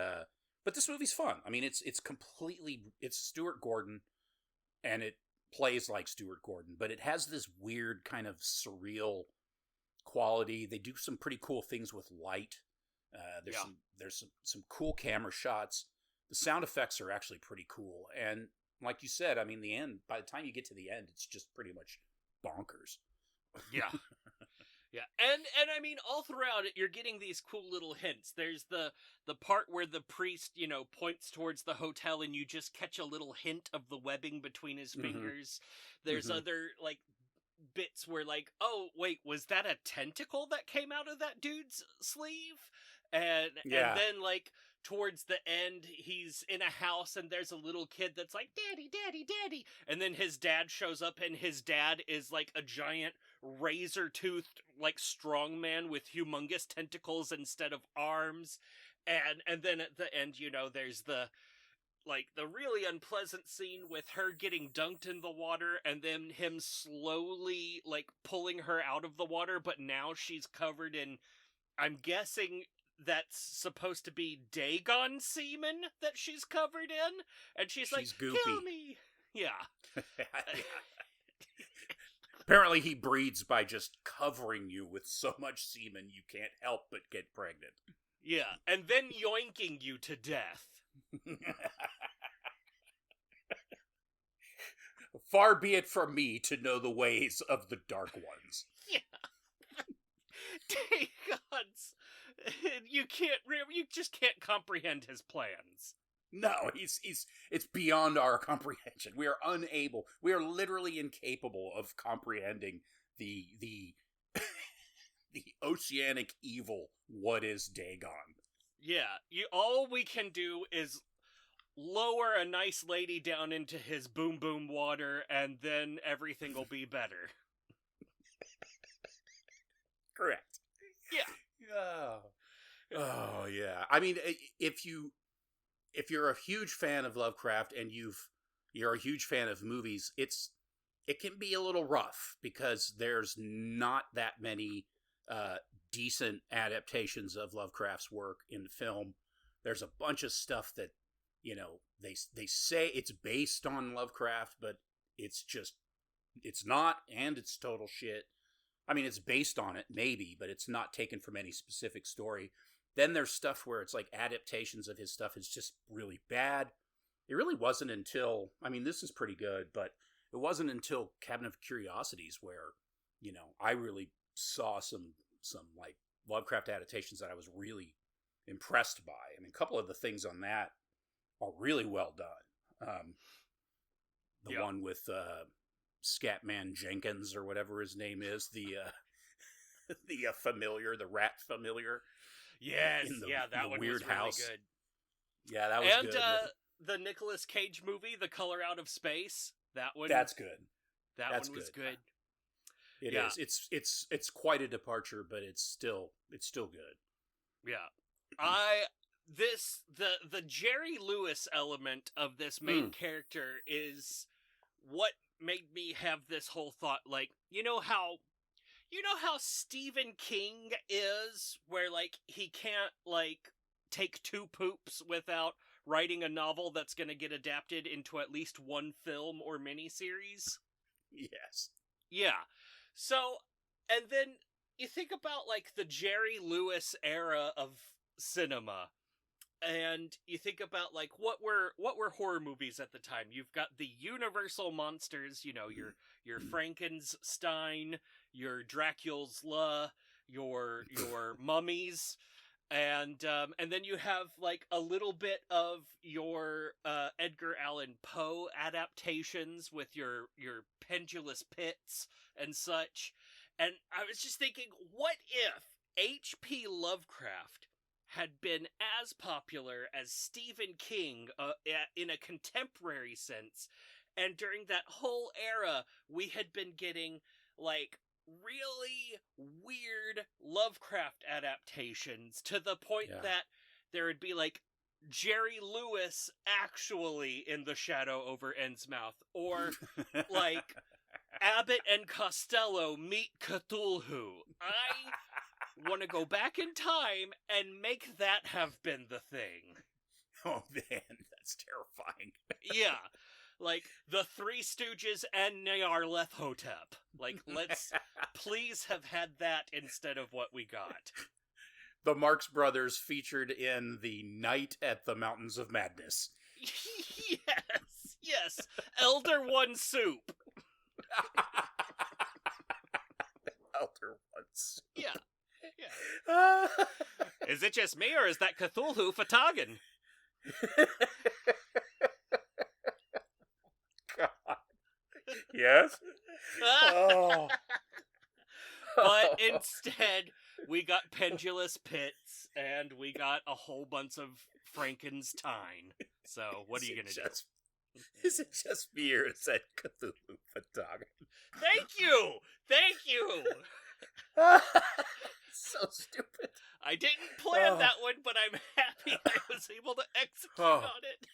A: but this movie's fun. I mean, it's Stuart Gordon, and it plays like Stuart Gordon, but it has this weird kind of surreal quality. They do some pretty cool things with light. There's some cool camera shots. The sound effects are actually pretty cool, and like you said, I mean, by the time you get to the end, it's just pretty much bonkers.
B: Yeah. Yeah. And I mean, all throughout it, you're getting these cool little hints. There's the part where the priest, points towards the hotel and you just catch a little hint of the webbing between his fingers. There's other, like, bits where, like, oh, wait, was that a tentacle that came out of that dude's sleeve? And then, like, towards the end, he's in a house and there's a little kid that's like, "Daddy, Daddy, Daddy." And then his dad shows up and his dad is like a giant razor-toothed, like, strongman with humongous tentacles instead of arms. And then at the end, you know, there's the really unpleasant scene with her getting dunked in the water and then him slowly, like, pulling her out of the water, but now she's covered in, I'm guessing that's supposed to be Dagon semen that she's covered in, and she's like,
A: goopy.
B: "Kill me!" Yeah.
A: Apparently he breeds by just covering you with so much semen you can't help but get pregnant.
B: Yeah, and then yoinking you to death.
A: Far be it from me to know the ways of the Dark Ones.
B: Yeah. Dagon's... You just can't comprehend his plans.
A: No, it's beyond our comprehension. We are literally incapable of comprehending the the oceanic evil what is Dagon.
B: Yeah, all we can do is lower a nice lady down into his boom boom water, and then everything will be better.
A: Correct.
B: Yeah.
A: Oh yeah. I mean, if you're a huge fan of Lovecraft and you're a huge fan of movies, it can be a little rough because there's not that many decent adaptations of Lovecraft's work in film. There's a bunch of stuff that, you know, they say it's based on Lovecraft, but it's not, and it's total shit. I mean, it's based on it, maybe, but it's not taken from any specific story. Then there's stuff where it's like adaptations of his stuff is just really bad. It really wasn't until, I mean, this is pretty good, but it wasn't until Cabinet of Curiosities where, you know, I really saw some like Lovecraft adaptations that I was really impressed by. I mean, a couple of the things on that are really well done. The one with Scatman Jenkins or whatever his name is, the familiar, the rat familiar.
B: Yes, that
A: the
B: one
A: weird
B: was really
A: house.
B: good.
A: Yeah, that was good.
B: And the Nicolas Cage movie, The Color Out of Space, that one.
A: That's good.
B: That one was good.
A: It is. It's quite a departure, but it's still good.
B: Yeah. The Jerry Lewis element of this main character is what made me have this whole thought, like, you know how Stephen King is, where, like, he can't, like, take two poops without writing a novel that's going to get adapted into at least one film or miniseries?
A: Yes.
B: Yeah. So, and then you think about, like, the Jerry Lewis era of cinema, and you think about, like, what were horror movies at the time. You've got the Universal monsters, you know, your Frankenstein, your Dracula, your mummies, and then you have, like, a little bit of your Edgar Allan Poe adaptations with your Pendulous Pits and such. And I was just thinking, what if H.P. Lovecraft had been as popular as Stephen King in a contemporary sense, and during that whole era we had been getting, like, really weird Lovecraft adaptations to the point that there would be, like, Jerry Lewis actually in The Shadow over Innsmouth, or like Abbott and Costello meet Cthulhu. I want to go back in time and make that have been the thing.
A: Oh man, that's terrifying.
B: Yeah. Like, the Three Stooges and Nyarlathotep. Like, let's please have had that instead of what we got.
A: The Marx Brothers featured in The Night at the Mountains of Madness.
B: Yes. Elder One Soup.
A: Elder One Soup.
B: Yeah. Is it just me, or is that Cthulhu Ftagn?
A: God. Yes? Oh.
B: But instead, we got Pendulous Pits, and we got a whole bunch of Frankenstein. So, what are you going to do?
A: Is it just me or is that Cthulhu Ftagn?
B: Thank you! Thank you!
A: So stupid.
B: I didn't plan that one, but I'm happy I was able to execute on it.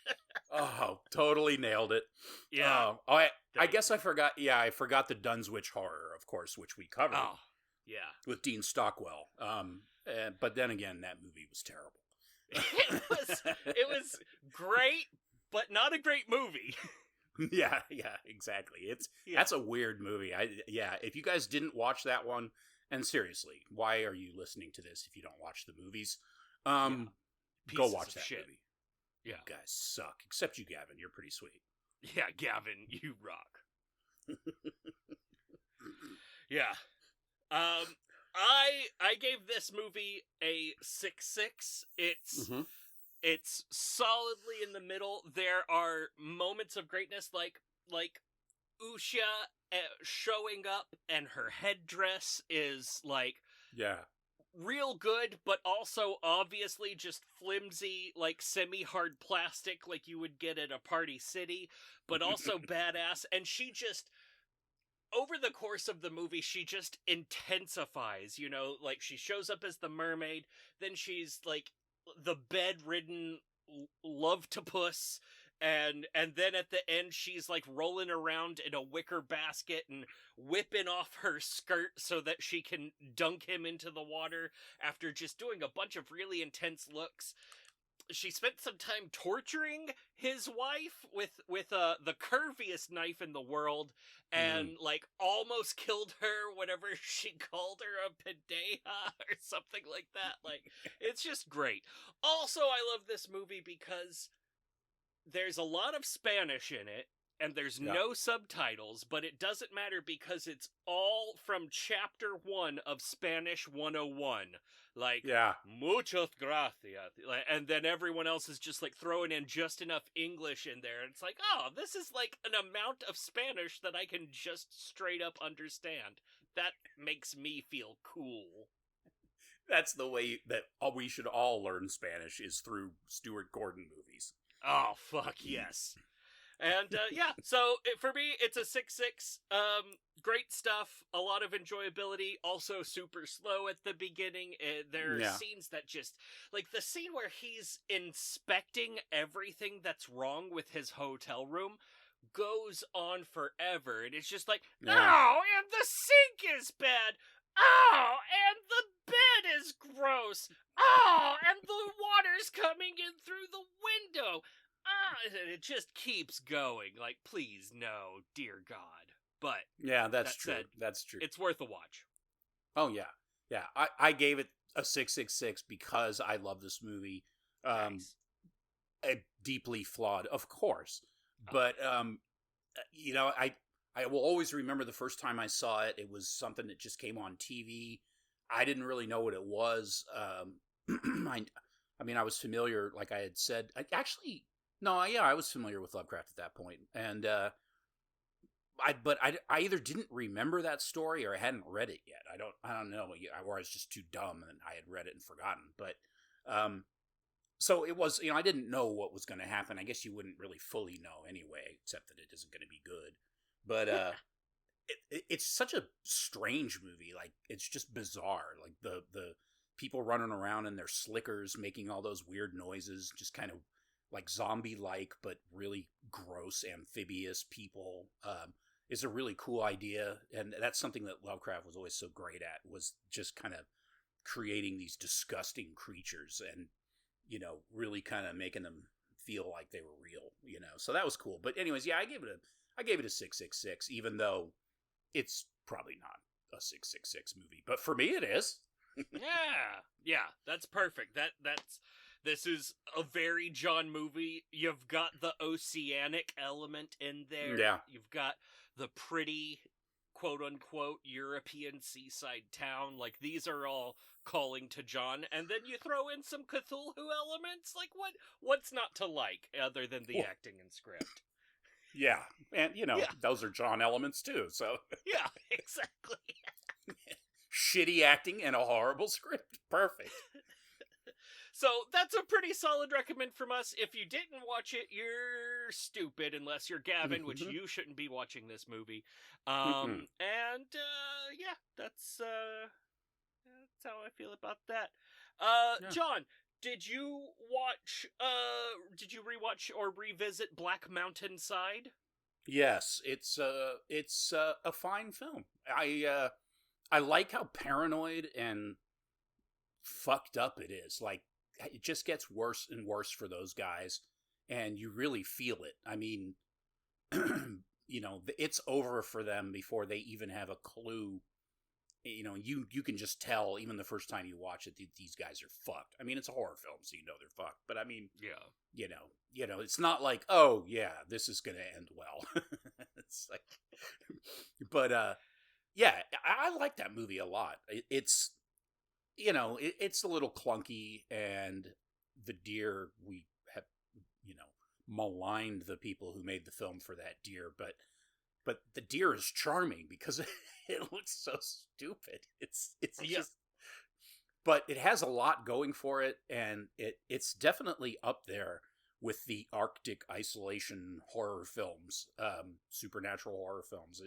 A: Oh, totally nailed it.
B: Yeah.
A: I guess I forgot. Yeah, I forgot the Dunswich Horror, of course, which we covered.
B: Oh, yeah.
A: With Dean Stockwell. But then again, that movie was terrible.
B: It was great, but not a great movie.
A: Yeah, exactly. That's a weird movie. If you guys didn't watch that one, and seriously, why are you listening to this if you don't watch the movies? Go watch that movie. Yeah. You guys suck. Except you, Gavin. You're pretty sweet.
B: Yeah, Gavin, you rock. Yeah. I gave this movie a 6/6. It's solidly in the middle. There are moments of greatness like Usha showing up and her headdress is like real good, but also obviously just flimsy, like semi-hard plastic like you would get at a Party City, but also badass. And she just, over the course of the movie, she just intensifies, you know, like she shows up as the mermaid, then she's like the bedridden love-to-puss, and then at the end she's like rolling around in a wicker basket and whipping off her skirt so that she can dunk him into the water after just doing a bunch of really intense looks. She spent some time torturing his wife with the curviest knife in the world, and like almost killed her whenever she called her a pendeja or something like that. Like, it's just great. Also, I love this movie because there's a lot of Spanish in it, and there's no subtitles, but it doesn't matter because it's all from chapter 1 of Spanish 101. Like, muchas gracias. And then everyone else is just like throwing in just enough English in there. And it's like, oh, this is like an amount of Spanish that I can just straight up understand. That makes me feel cool.
A: That's the way that we should all learn Spanish, is through Stuart Gordon movies.
B: Oh, fuck yes. And, so for me, it's a 6/6. Great stuff. A lot of enjoyability. Also super slow at the beginning. There are scenes that just, like the scene where he's inspecting everything that's wrong with his hotel room goes on forever. And it's just like, oh, and the sink is bad. Oh, and the bed is gross. Oh, and the water's coming in through the window. It just keeps going. Like, please, no, dear God. But
A: that's true. That's true.
B: It's worth a watch.
A: Oh yeah. I gave it a 6/6 because I love this movie.
B: Nice.
A: Deeply flawed, of course, but you know, I will always remember the first time I saw it. It was something that just came on TV. I didn't really know what it was. I mean, I was familiar, like I had said. I was familiar with Lovecraft at that point, and I either didn't remember that story or I hadn't read it yet. I don't know, or I was just too dumb and I had read it and forgotten. But so it was, you know, I didn't know what was going to happen. I guess you wouldn't really fully know anyway, except that it isn't going to be good. But it's such a strange movie. Like, it's just bizarre. Like the people running around in their slickers, making all those weird noises, just kind of like zombie-like, but really gross amphibious people, is a really cool idea. And that's something that Lovecraft was always so great at, was just kind of creating these disgusting creatures and, you know, really kind of making them feel like they were real, you know. So that was cool. But anyways, I gave it a 6/6, even though it's probably not a 6/6 movie. But for me, it is.
B: Yeah, that's perfect. This is a very John movie. You've got the oceanic element in there.
A: Yeah.
B: You've got the pretty, quote-unquote, European seaside town. Like, these are all calling to John. And then you throw in some Cthulhu elements. Like, what's not to like, other than the acting and script?
A: Yeah. And, you know, those are John elements, too, so...
B: Yeah, exactly.
A: Shitty acting and a horrible script. Perfect.
B: So that's a pretty solid recommend from us. If you didn't watch it, you're stupid, unless you're Gavin, which you shouldn't be watching this movie. Yeah, that's how I feel about that. John, did you rewatch or revisit Black Mountain Side?
A: Yes, it's a fine film. I like how paranoid and fucked up it is. Like, it just gets worse and worse for those guys, and you really feel it. I mean, it's over for them before they even have a clue. You can just tell, even the first time you watch it, these guys are fucked. I mean, it's a horror film, so they're fucked. But I mean, yeah, it's not like, oh yeah, this is gonna end well. It's like, but yeah, I like that movie a lot. It's it's a little clunky, and the deer, we have maligned the people who made the film for that deer, but the deer is charming because it looks so stupid. It's just, but it has a lot going for it, and it's definitely up there with the Arctic isolation horror films, supernatural horror films.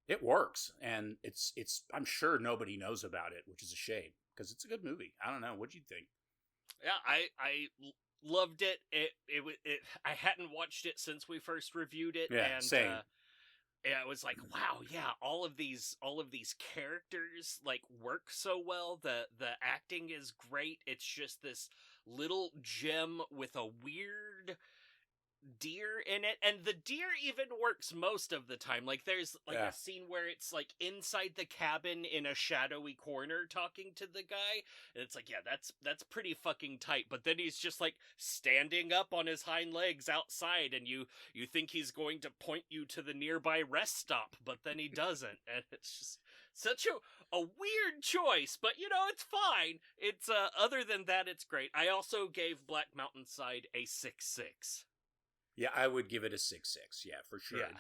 A: It works, and it's I'm sure nobody knows about it, which is a shame because it's a good movie. I don't know, what'd you think?
B: Yeah, I loved it. It I hadn't watched it since we first reviewed it.
A: Yeah,
B: and
A: same.
B: Yeah, it was like, wow, yeah, all of these characters like work so well. The acting is great. It's just this little gem with a weird deer in it, and the deer even works most of the time. Like, there's like a scene where it's like inside the cabin in a shadowy corner talking to the guy, and it's like, yeah, that's pretty fucking tight. But then he's just like standing up on his hind legs outside, and you think he's going to point you to the nearby rest stop, but then he doesn't. And it's just such a weird choice, but it's fine. It's other than that, it's great. I also gave Black Mountain Side a 6.6.
A: Yeah, I would give it a 6.6. Yeah, for sure.
B: Yeah.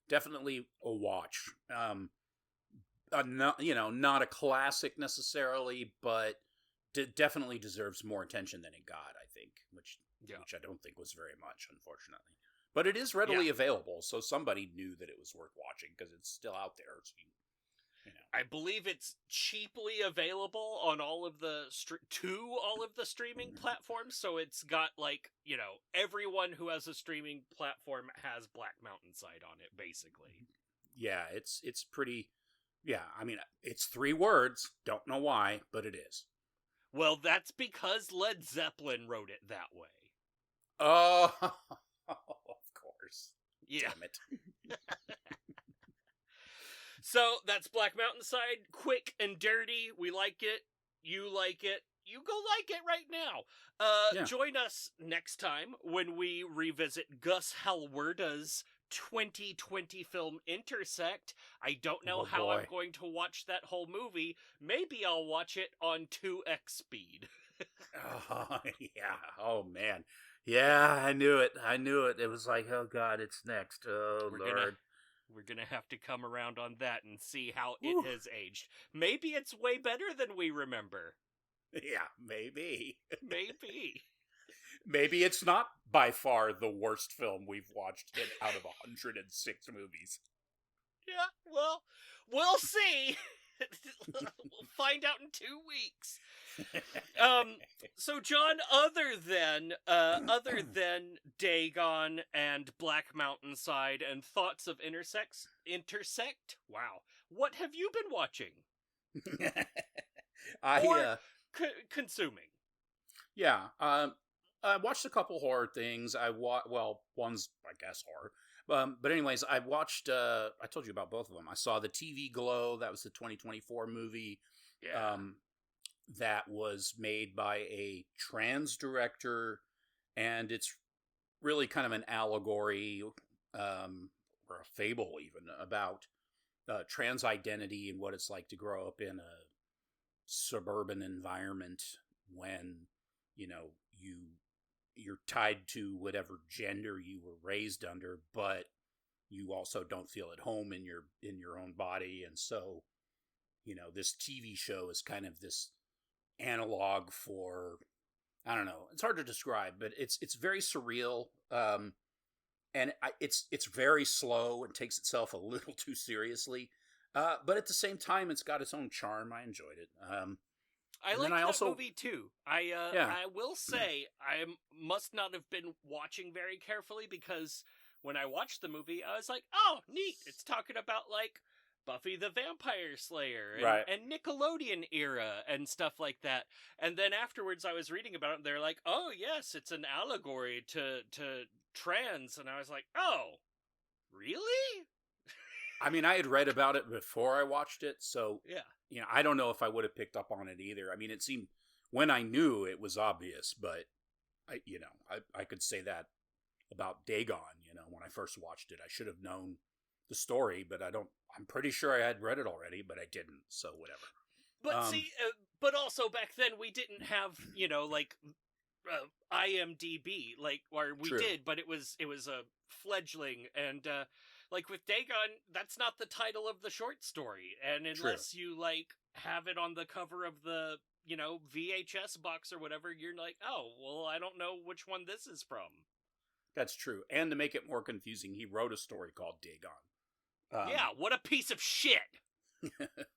A: Definitely a watch. Not a classic necessarily, but definitely deserves more attention than it got, I think, which I don't think was very much, unfortunately. But it is readily available, so somebody knew that it was worth watching because it's still out there. So
B: I believe it's cheaply available on all of the streaming platforms, so it's got like, everyone who has a streaming platform has Black Mountain Side on it, basically.
A: Yeah, it's pretty. Yeah, I mean, it's 3 words. Don't know why, but it is.
B: Well, that's because Led Zeppelin wrote it that way.
A: Oh, of course.
B: Yeah.
A: Damn it.
B: So that's Black Mountain Side, quick and dirty. We like it. You like it. You go like it right now. Join us next time when we revisit Gus Halwerda's 2020 film Intersect. I don't know how I'm going to watch that whole movie. Maybe I'll watch it on 2x speed.
A: Oh, yeah. Oh, man. Yeah, I knew it. It was like, oh, God, it's next. Oh, Lord.
B: We're going to have to come around on that and see how it has aged. Maybe it's way better than we remember.
A: Yeah, maybe.
B: Maybe
A: it's not by far the worst film we've watched out of 106 movies.
B: Yeah, well, we'll see. We'll find out in 2 weeks. So John, other than Dagon and Black Mountain Side and thoughts of Intersect, wow, what have you been watching? Consuming?
A: Yeah, I watched a couple horror things. One's, I guess, horror. But anyways, I watched, I told you about both of them. I saw The TV Glow. That was the 2024 movie.
B: Yeah.
A: That was made by a trans director, and it's really kind of an allegory, or a fable even, about trans identity and what it's like to grow up in a suburban environment when, you're tied to whatever gender you were raised under, but you also don't feel at home in your own body. And so, this TV show is kind of this analog for, I don't know, it's hard to describe, but it's very surreal. And it's very slow and takes itself a little too seriously. But at the same time, it's got its own charm. I enjoyed it.
B: I liked that movie too. I will say I must not have been watching very carefully, because when I watched the movie, I was like, "Oh, neat! It's talking about like Buffy the Vampire Slayer and Nickelodeon era and stuff like that." And then afterwards, I was reading about it, and they're like, "Oh, yes, it's an allegory to trans," and I was like, "Oh, really?"
A: I mean, I had read about it before I watched it, so
B: yeah.
A: I don't know if I would have picked up on it either. I mean, it seemed, when I knew, it was obvious, but I could say that about Dagon. When I first watched it, I should have known the story, but I'm pretty sure I had read it already, but I didn't. So whatever.
B: But but also back then we didn't have like IMDb, like, or we
A: True.
B: did, but it was a fledgling, and like with Dagon, that's not the title of the short story, and unless you like have it on the cover of the VHS box or whatever, you're like, oh well, I don't know which one this is from.
A: That's true. And to make it more confusing, he wrote a story called Dagon.
B: Yeah, what a piece of shit.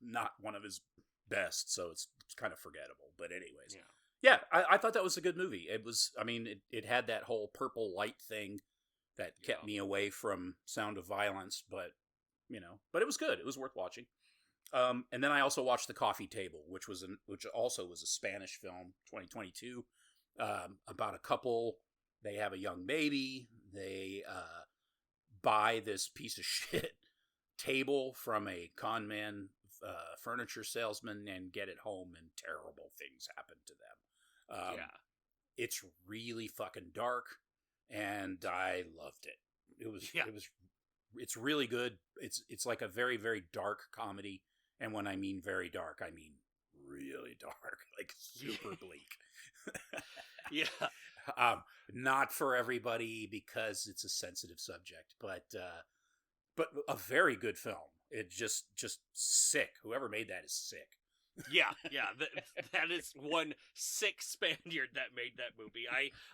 A: Not one of his best, so it's kind of forgettable. But anyways,
B: yeah,
A: I thought that was a good movie. It was, I mean, it had that whole purple light thing that kept me away from Sound of Violence, but but it was good. It was worth watching. And then I also watched The Coffee Table, which also was a Spanish film, 2022, about a couple. They have a young baby. They buy this piece of shit table from a con man furniture salesman and get it home, and terrible things happen to them. It's really fucking dark, and I loved it. It's really good. It's like a very, very dark comedy, and when I mean very dark, I mean really dark, like super bleak.
B: Yeah.
A: Not for everybody, because it's a sensitive subject, but a very good film. It just sick. Whoever made that is sick.
B: Yeah. That is one sick Spaniard that made that movie.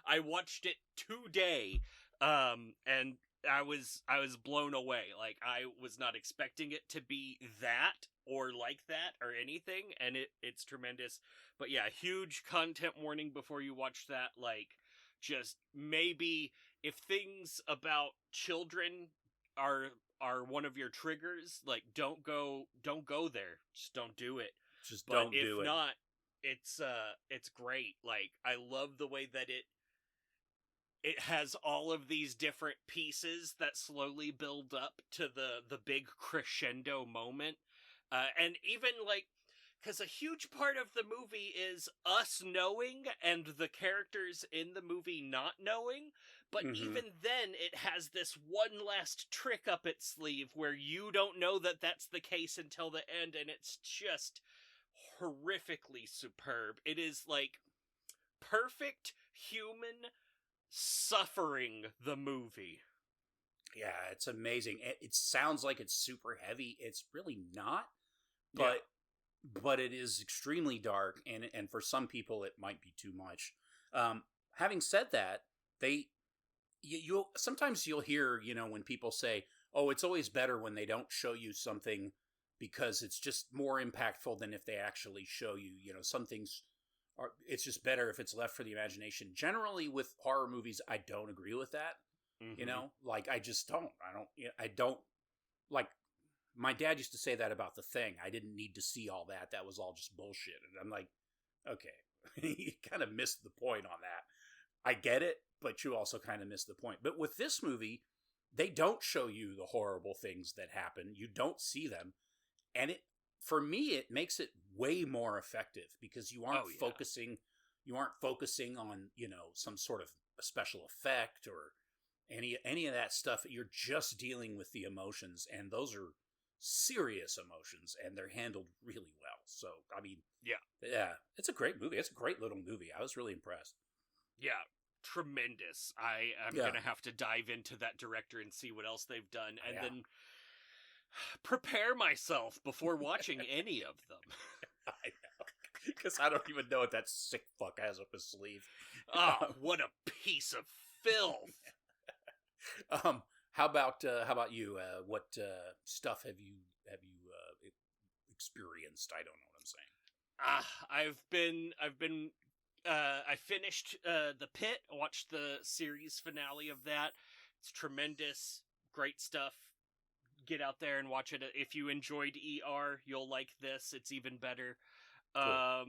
B: I watched it today, and I was blown away. Like, I was not expecting it to be that or like that or anything, and it's tremendous. But yeah, huge content warning before you watch that. Like, just maybe if things about children are one of your triggers, like, don't go there. Just don't do it.
A: Just don't do it.
B: If not, it's great. Like, I love the way that it has all of these different pieces that slowly build up to the big crescendo moment. And even, like, because a huge part of the movie is us knowing and the characters in the movie not knowing, but even then it has this one last trick up its sleeve where you don't know that that's the case until the end, and it's just horrifically superb. It is, like, perfect human suffering, the movie.
A: Yeah, it's amazing. It sounds like it's super heavy. It's really not, but it is extremely dark, and for some people it might be too much. Having said that, sometimes you'll hear, when people say, "Oh, it's always better when they don't show you something because it's just more impactful than if they actually show you." Some things it's just better if it's left for the imagination. Generally, with horror movies, I don't agree with that. Like, I just don't. I don't like. My dad used to say that about The Thing. I didn't need to see all that. That was all just bullshit. And I'm like, okay, you kind of missed the point on that. I get it, but you also kind of missed the point. But with this movie, they don't show you the horrible things that happen. You don't see them. And for me, it makes it way more effective, because you aren't focusing on, some sort of a special effect or any of that stuff. You're just dealing with the emotions, and those are serious emotions, and they're handled really well. So, I mean, yeah, it's a great movie. It's a great little movie. I was really impressed.
B: Yeah, tremendous. I'm gonna have to dive into that director and see what else they've done, and then prepare myself before watching any of them.
A: I know. Because I don't even know what that sick fuck has up his sleeve.
B: Oh, what a piece of filth!
A: How about you? What stuff have you experienced? I don't know what I'm saying.
B: I finished The Pit. Watched the series finale of that. It's tremendous, great stuff. Get out there and watch it. If you enjoyed ER, you'll like this. It's even better.
A: Cool.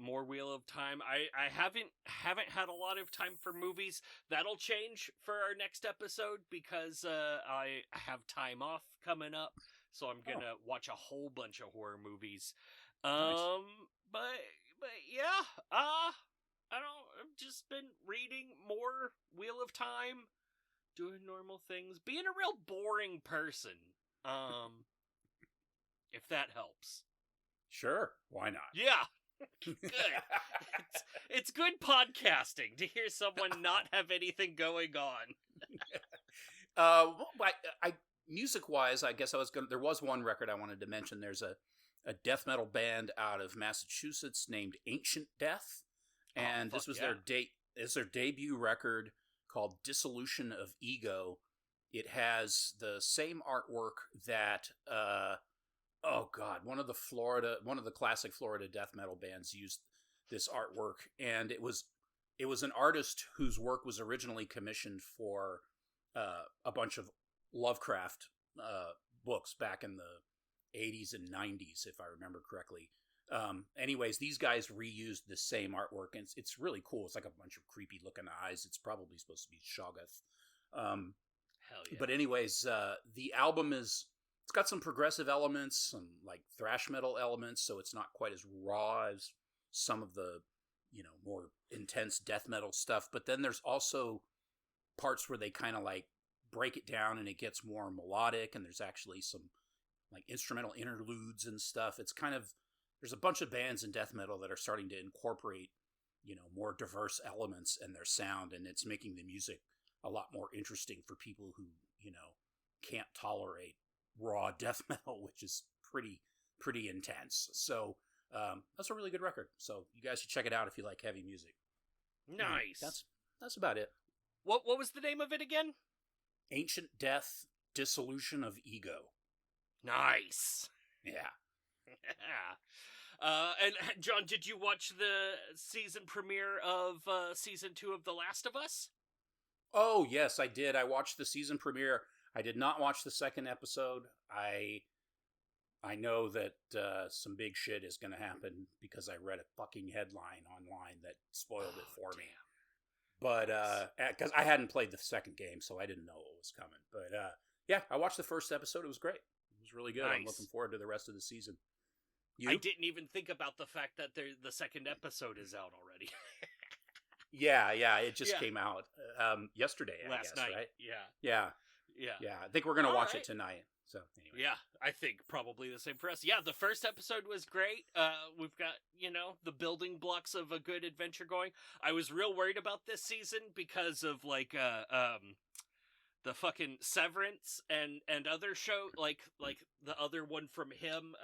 B: More Wheel of Time. I haven't had a lot of time for movies. That'll change for our next episode because I have time off coming up, so I'm gonna watch a whole bunch of horror movies.
A: Nice.
B: But yeah, I've just been reading more Wheel of Time, doing normal things, being a real boring person. If that helps.
A: Sure, why not?
B: Yeah. Good. It's good podcasting to hear someone not have anything going on.
A: I music-wise, I guess there was one record I wanted to mention. There's a death metal band out of Massachusetts named Ancient Death, and this was their debut record called Dissolution of Ego. It has the same artwork that one of the classic Florida death metal bands used this artwork, and it was an artist whose work was originally commissioned for a bunch of Lovecraft books back in the 80s and 90s, if I remember correctly. Anyways, these guys reused the same artwork, and it's really cool. It's like a bunch of creepy looking eyes. It's probably supposed to be Shoggoth.
B: Hell yeah.
A: But anyways, the album it's got some progressive elements, some like thrash metal elements, so it's not quite as raw as some of the, more intense death metal stuff. But then there's also parts where they kind of like break it down and it gets more melodic, and there's actually some like instrumental interludes and stuff. There's a bunch of bands in death metal that are starting to incorporate, more diverse elements in their sound, and it's making the music a lot more interesting for people who, can't tolerate raw death metal, which is pretty intense. So that's a really good record. So you guys should check it out if you like heavy music.
B: Nice.
A: That's about it.
B: What was the name of it again?
A: Ancient Death, Dissolution of Ego.
B: Nice.
A: Yeah.
B: And John, did you watch the season premiere of season 2 of The Last of Us?
A: Oh, yes, I did. I watched the season premiere. I did not watch the second episode. I know that some big shit is going to happen because I read a fucking headline online that spoiled it for me. But because I hadn't played the second game, so I didn't know what was coming. But yeah, I watched the first episode. It was great. It was really good.
B: Nice.
A: I'm looking forward to the rest of the season. You?
B: I didn't even think about the fact that the second episode is out already.
A: Yeah, it just came out yesterday,
B: Last night,
A: right?
B: Yeah.
A: I think we're gonna watch it tonight. So anyway.
B: Yeah, I think probably the same for us. Yeah, the first episode was great. We've got, the building blocks of a good adventure going. I was real worried about this season because of like the fucking Severance and other show like the other one from him,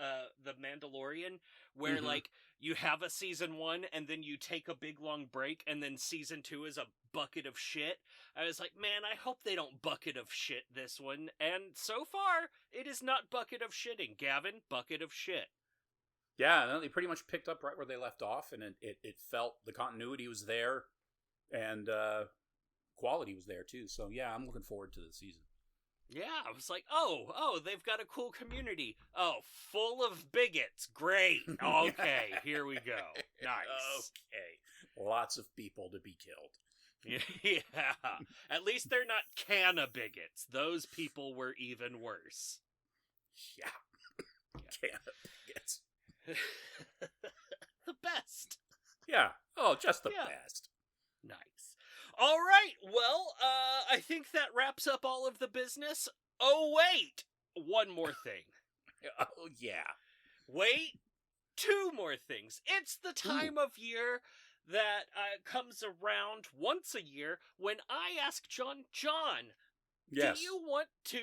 B: The Mandalorian, where like you have a season 1 and then you take a big long break and then season 2 is a bucket of shit. I was like, man, I hope they don't bucket of shit this one. And so far, it is not bucket of shitting. Gavin, bucket of shit.
A: Yeah, no, they pretty much picked up right where they left off, and it felt the continuity was there, and quality was there too. So yeah, I'm looking forward to the season.
B: Yeah, I was like, oh, they've got a cool community. Oh, full of bigots. Great. Okay, here we go. Nice.
A: Okay. Lots of people to be killed.
B: Yeah. At least they're not canna bigots. Those people were even worse.
A: Yeah. Canna bigots.
B: The best.
A: Yeah. Oh, just the best.
B: Nice. All right, well, I think that wraps up all of the business. Oh, wait! One more thing.
A: Oh, yeah.
B: Wait, 2 more things. It's the time of year that comes around once a year when I ask John,
A: yes.
B: Do you want to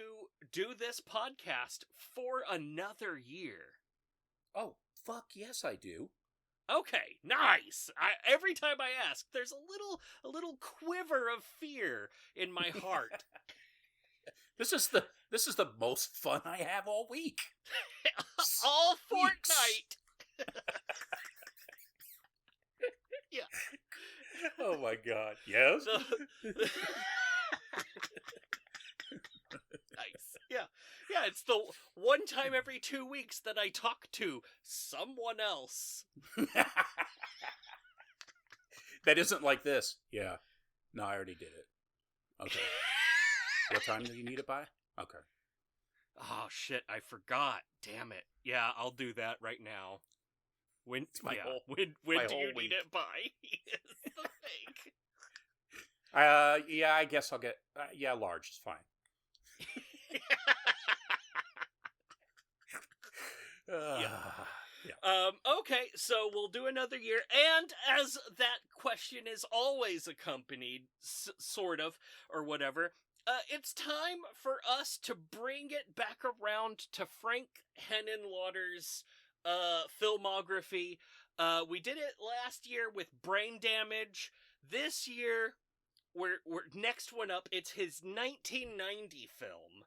B: do this podcast for another year?
A: Oh, Fuck yes, I do.
B: Okay, nice. Every time I ask, there's a little quiver of fear in my heart.
A: This is the most fun I have all week.
B: All fortnight. Yeah.
A: Oh my god. Yes.
B: Nice. Yeah. Yeah, it's the one time every 2 weeks that I talk to someone else.
A: That isn't like this. Yeah. No, I already did it. Okay. What time do you need it by? Okay.
B: Oh shit, I forgot. Damn it. Yeah, I'll do that right now. When do you need it by? Is the thing.
A: Yeah, I guess I'll get large is fine.
B: Yeah. Okay, so we'll do another year, and as that question is always accompanied, sort of, or whatever, it's time for us to bring it back around to Frank Henenlotter's filmography. We did it last year with Brain Damage. This year, we're next one up. It's his 1990 film.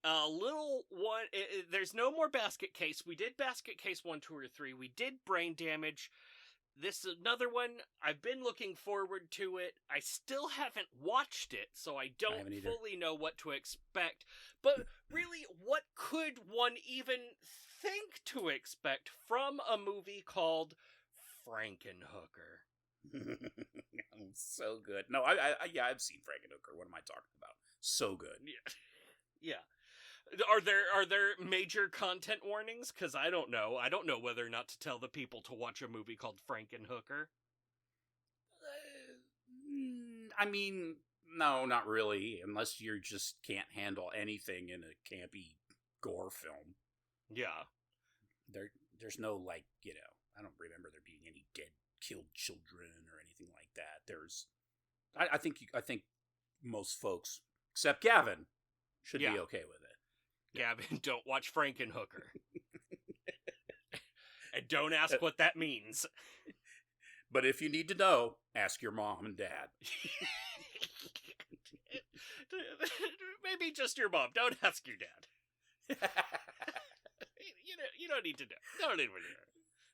B: Little one. There's no more Basket Case. We did Basket Case 1, 2, or 3. We did Brain Damage. This is another one. I've been looking forward to it. I still haven't watched it, so I don't fully know what to expect. But really, what could one even think to expect from a movie called Frankenhooker?
A: So good. No, I've seen Frankenhooker. What am I talking about? So good.
B: Yeah. Are there major content warnings? Because I don't know. I don't know whether or not to tell the people to watch a movie called Frankenhooker.
A: I mean, no, not really. Unless you just can't handle anything in a campy gore film.
B: Yeah.
A: There's no, like, I don't remember there being any dead, killed children or anything like that. I think most folks, except Gavin, should be okay with it.
B: Gavin, don't watch Frankenhooker. And don't ask what that means.
A: But if you need to know, ask your mom and dad.
B: Maybe just your mom. Don't ask your dad. You don't need to know.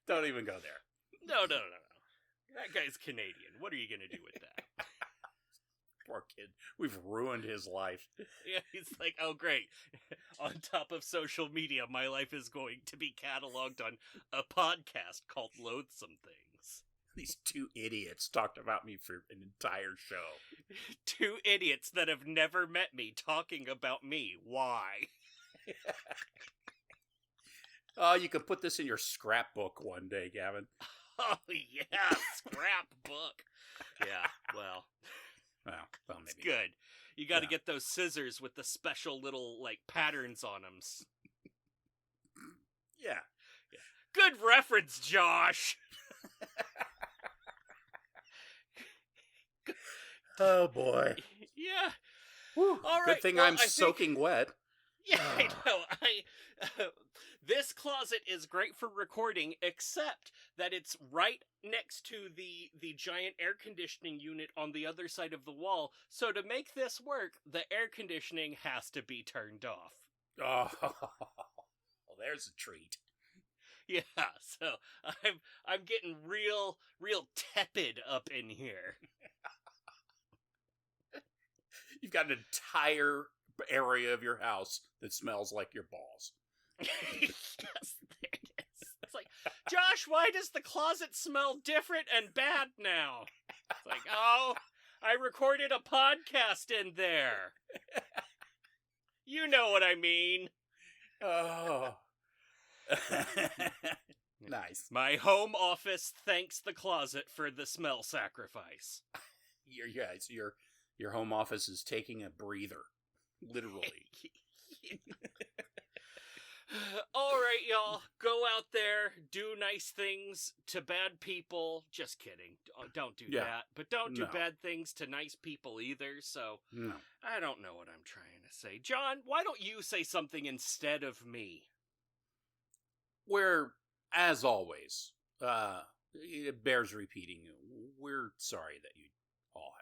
A: Don't even go there.
B: No. That guy's Canadian. What are you going to do with that?
A: Poor kid. We've ruined his life.
B: Yeah, he's like, oh, great. On top of social media, my life is going to be cataloged on a podcast called Loathsome Things.
A: These two idiots talked about me for an entire show.
B: Two idiots that have never met me talking about me. Why?
A: Oh, you could put this in your scrapbook one day, Gavin.
B: Oh, yeah, scrapbook. Yeah, well,
A: maybe.
B: It's good. You got to get those scissors with the special little, like, patterns on them.
A: Yeah.
B: Good reference, Josh.
A: Oh, boy.
B: Yeah.
A: Whew.
B: All right.
A: Good thing I'm soaking wet.
B: Yeah, I know. This closet is great for recording, except that it's right next to the giant air conditioning unit on the other side of the wall. So to make this work, the air conditioning has to be turned off.
A: Oh, well, there's a treat.
B: Yeah, so I'm getting real tepid up in here.
A: You've got an entire area of your house that smells like your balls.
B: Yes, there it is. It's like, Josh, why does the closet smell different and bad now? It's like, oh, I recorded a podcast in there. You know what I mean.
A: Oh. Nice.
B: My home office thanks the closet for the smell sacrifice.
A: Your home office is taking a breather. Literally.
B: All right, y'all. Go out there, do nice things to bad people. Just kidding. Don't do that. But don't do bad things to nice people either. So, I don't know what I'm trying to say. John, why don't you say something instead of me?
A: Where as always, it bears repeating. We're sorry that you all